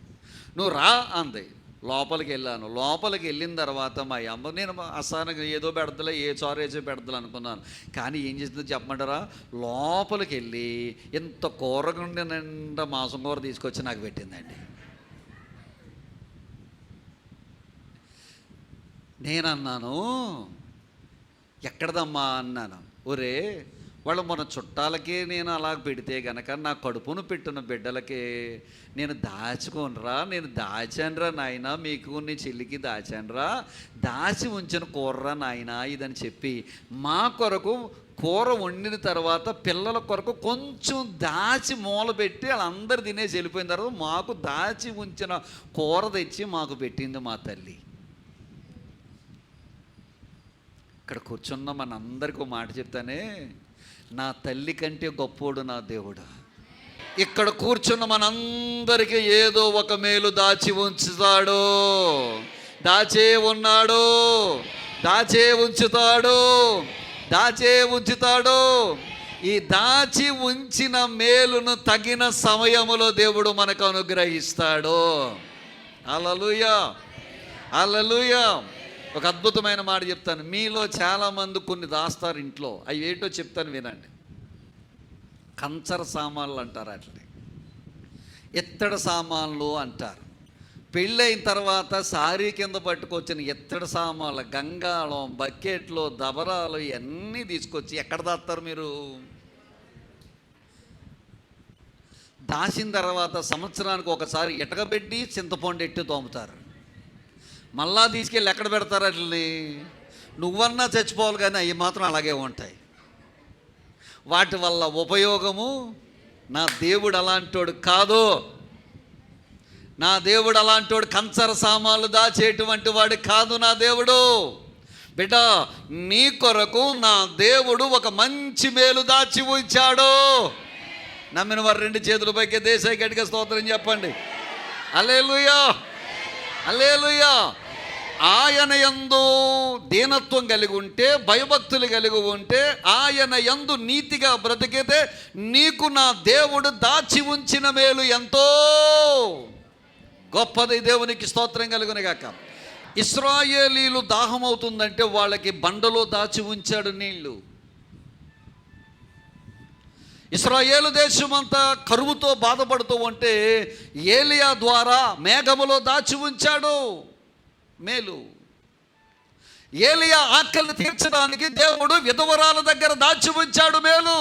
నువ్వు రా అంది. లోపలికి వెళ్ళాను. లోపలికి వెళ్ళిన తర్వాత మా అమ్మ, నేను అసహనంగా ఏదో పెడతలే, ఏ చారు వేసే పెడతలే అనుకున్నాను. కానీ ఏం చేసిందో చెప్పమంటారా? లోపలికి వెళ్ళి ఇంత కూరగుండె నిండా మాంసం కూర తీసుకొచ్చి నాకు పెట్టిందండి. నేనన్నాను ఎక్కడదమ్మా అన్నాను. ఒరే వాళ్ళు మన చుట్టాలకే నేను అలా పెడితే గనక నా కడుపును పెట్టిన బిడ్డలకే నేను దాచుకోనరా, నేను దాచానురా నాయన, మీకు నీ చెల్లికి దాచానురా, దాచి ఉంచిన కూరరా నాయన ఇదని చెప్పి మా కొరకు కూర వండిన తర్వాత పిల్లల కొరకు కొంచెం దాచి మూల పెట్టి వాళ్ళందరూ తినేసి వెళ్ళిపోయిన తర్వాత మాకు దాచి ఉంచిన కూర తెచ్చి మాకు పెట్టింది మా తల్లి. ఇక్కడ కూర్చున్న మనందరికీ మాట చెప్తానే, నా తల్లి కంటే గొప్పోడు నా దేవుడు. ఇక్కడ కూర్చున్న మనందరికీ ఏదో ఒక మేలు దాచి ఉంచుతాడు, దాచే ఉన్నాడు, దాచే ఉంచుతాడు, దాచే ఉంచుతాడు. ఈ దాచి ఉంచిన మేలును తగిన సమయములో దేవుడు మనకు అనుగ్రహిస్తాడు. హల్లెలూయా, హల్లెలూయా. ఒక అద్భుతమైన మాట చెప్తాను. మీలో చాలామంది కొన్ని దాస్తారు ఇంట్లో, అవి ఏంటో చెప్తాను వినండి. కంచర సామాన్లు అంటారు, అట్లనే ఎత్తడి సామాన్లు అంటారు. పెళ్ళైన తర్వాత సారీ కింద పట్టుకొచ్చిన ఎత్తడి సామాన్లు, గంగాళం, బకెట్లు, దబరాలు ఇవన్నీ తీసుకొచ్చి ఎక్కడ దాస్తారు మీరు? దాచిన తర్వాత సంవత్సరానికి ఒకసారి ఇటకబెట్టి చింతపండు ఎట్టి తోముతారు. మళ్ళా తీసుకెళ్ళి ఎక్కడ పెడతారు? అట్లని నువ్వన్నా చచ్చిపోవాలి, కానీ అవి మాత్రం అలాగే ఉంటాయి. వాటి వల్ల ఉపయోగము, నా దేవుడు అలాంటోడు కాదు. నా దేవుడు అలాంటోడు కంచర సామాన్లు దాచేటువంటి వాడు కాదు నా దేవుడు. బిడ్డ, నీ కొరకు నా దేవుడు ఒక మంచి మేలు దాచి ఉంచాడు. నమ్మిన వారు రెండు చేతుల పైకి దేశాయి గట్టిగా స్తోత్రం చెప్పండి. హల్లెలూయా, హల్లెలూయా. ఆయన యందు దీనత్వం కలిగి ఉంటే, భయభక్తులు కలిగి ఉంటే, ఆయన యందు నీతిగా బ్రతికితే నీకు నా దేవుడు దాచి ఉంచిన మేలు ఎంతో గొప్పది. దేవునికి స్తోత్రం కలుగునుగాక. ఇశ్రాయేలీలు దాహం అవుతుందంటే వాళ్ళకి బండలో దాచి ఉంచాడు నీళ్లు. ఇశ్రాయేలు దేశమంతా కరువుతో బాధపడుతూ ఉంటే ఏలియా ద్వారా మేఘములో దాచి ఉంచాడు మేలు. ఏలియా ఆకలిని తీర్చడానికి దేవుడు విధవరాల దగ్గర దాచి ఉంచాడు మేలు.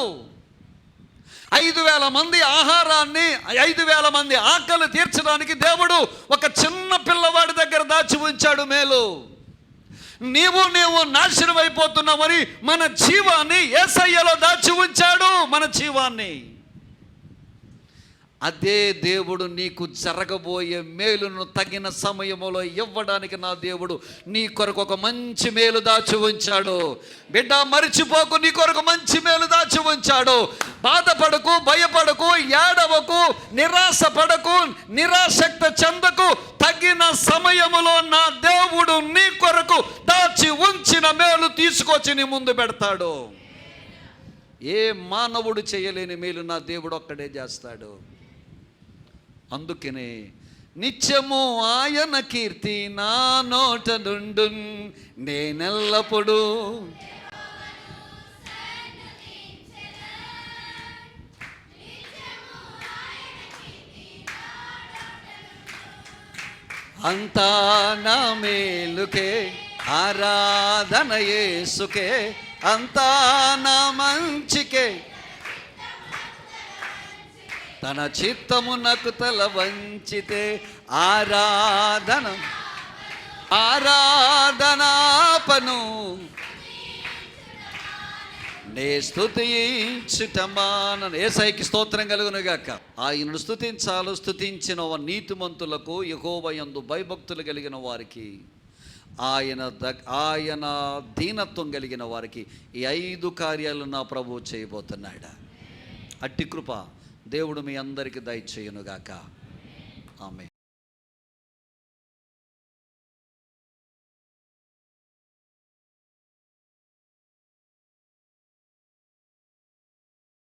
5,000 మంది ఆహారాన్ని, 5,000 మంది ఆకలి తీర్చడానికి దేవుడు ఒక చిన్న పిల్లవాడి దగ్గర దాచి ఉంచాడు మేలు. నీవు నాశనం అయిపోతున్నామని మన జీవాన్ని యేసయ్యలో దాచి ఉంచాడు, మన జీవాన్ని. అదే దేవుడు నీకు జరగబోయే మేలును తగిన సమయములో ఇవ్వడానికి నా దేవుడు నీ కొరకు ఒక మంచి మేలు దాచి ఉంచాడు. బిడ్డ, మరిచిపోకు, నీ కొరకు మంచి మేలు దాచి ఉంచాడు. బాధపడకు, భయపడకు, ఏడవకు, నిరాశపడకు, నిరాశక్త చెందకు. తగిన సమయములో నా దేవుడు నీ కొరకు దాచి ఉంచిన మేలు తీసుకొచ్చి నీ ముందు పెడతాడు. ఏ మానవుడు చేయలేని మేలు నా దేవుడు ఒక్కడే చేస్తాడు. అందుకనే నిత్యము ఆయన కీర్తి నా నోట నుండు, నేనెల్లప్పుడు అంతా నా మేలుకే, ఆరాధన యేసుకే, అంతా నా మంచికే, తన చిత్తమునకు తల వంచితే ఆరాధనాపను నే స్తుతించుటమానను. యేసయ్యకి స్తోత్రం కలుగునుగాక. ఆయనను స్తుతించాలి. స్తుతించిన నీతిమంతులకు, యెహోవా యందు భయభక్తులు కలిగిన వారికి, ఆయన దీనత్వం కలిగిన వారికి ఈ 5 కార్యాలు నా ప్రభువు చేయబోతున్నాడు. అట్టి కృప దేవుడు మీ అందరికీ దయచేయునుగాక. ఆమేన్.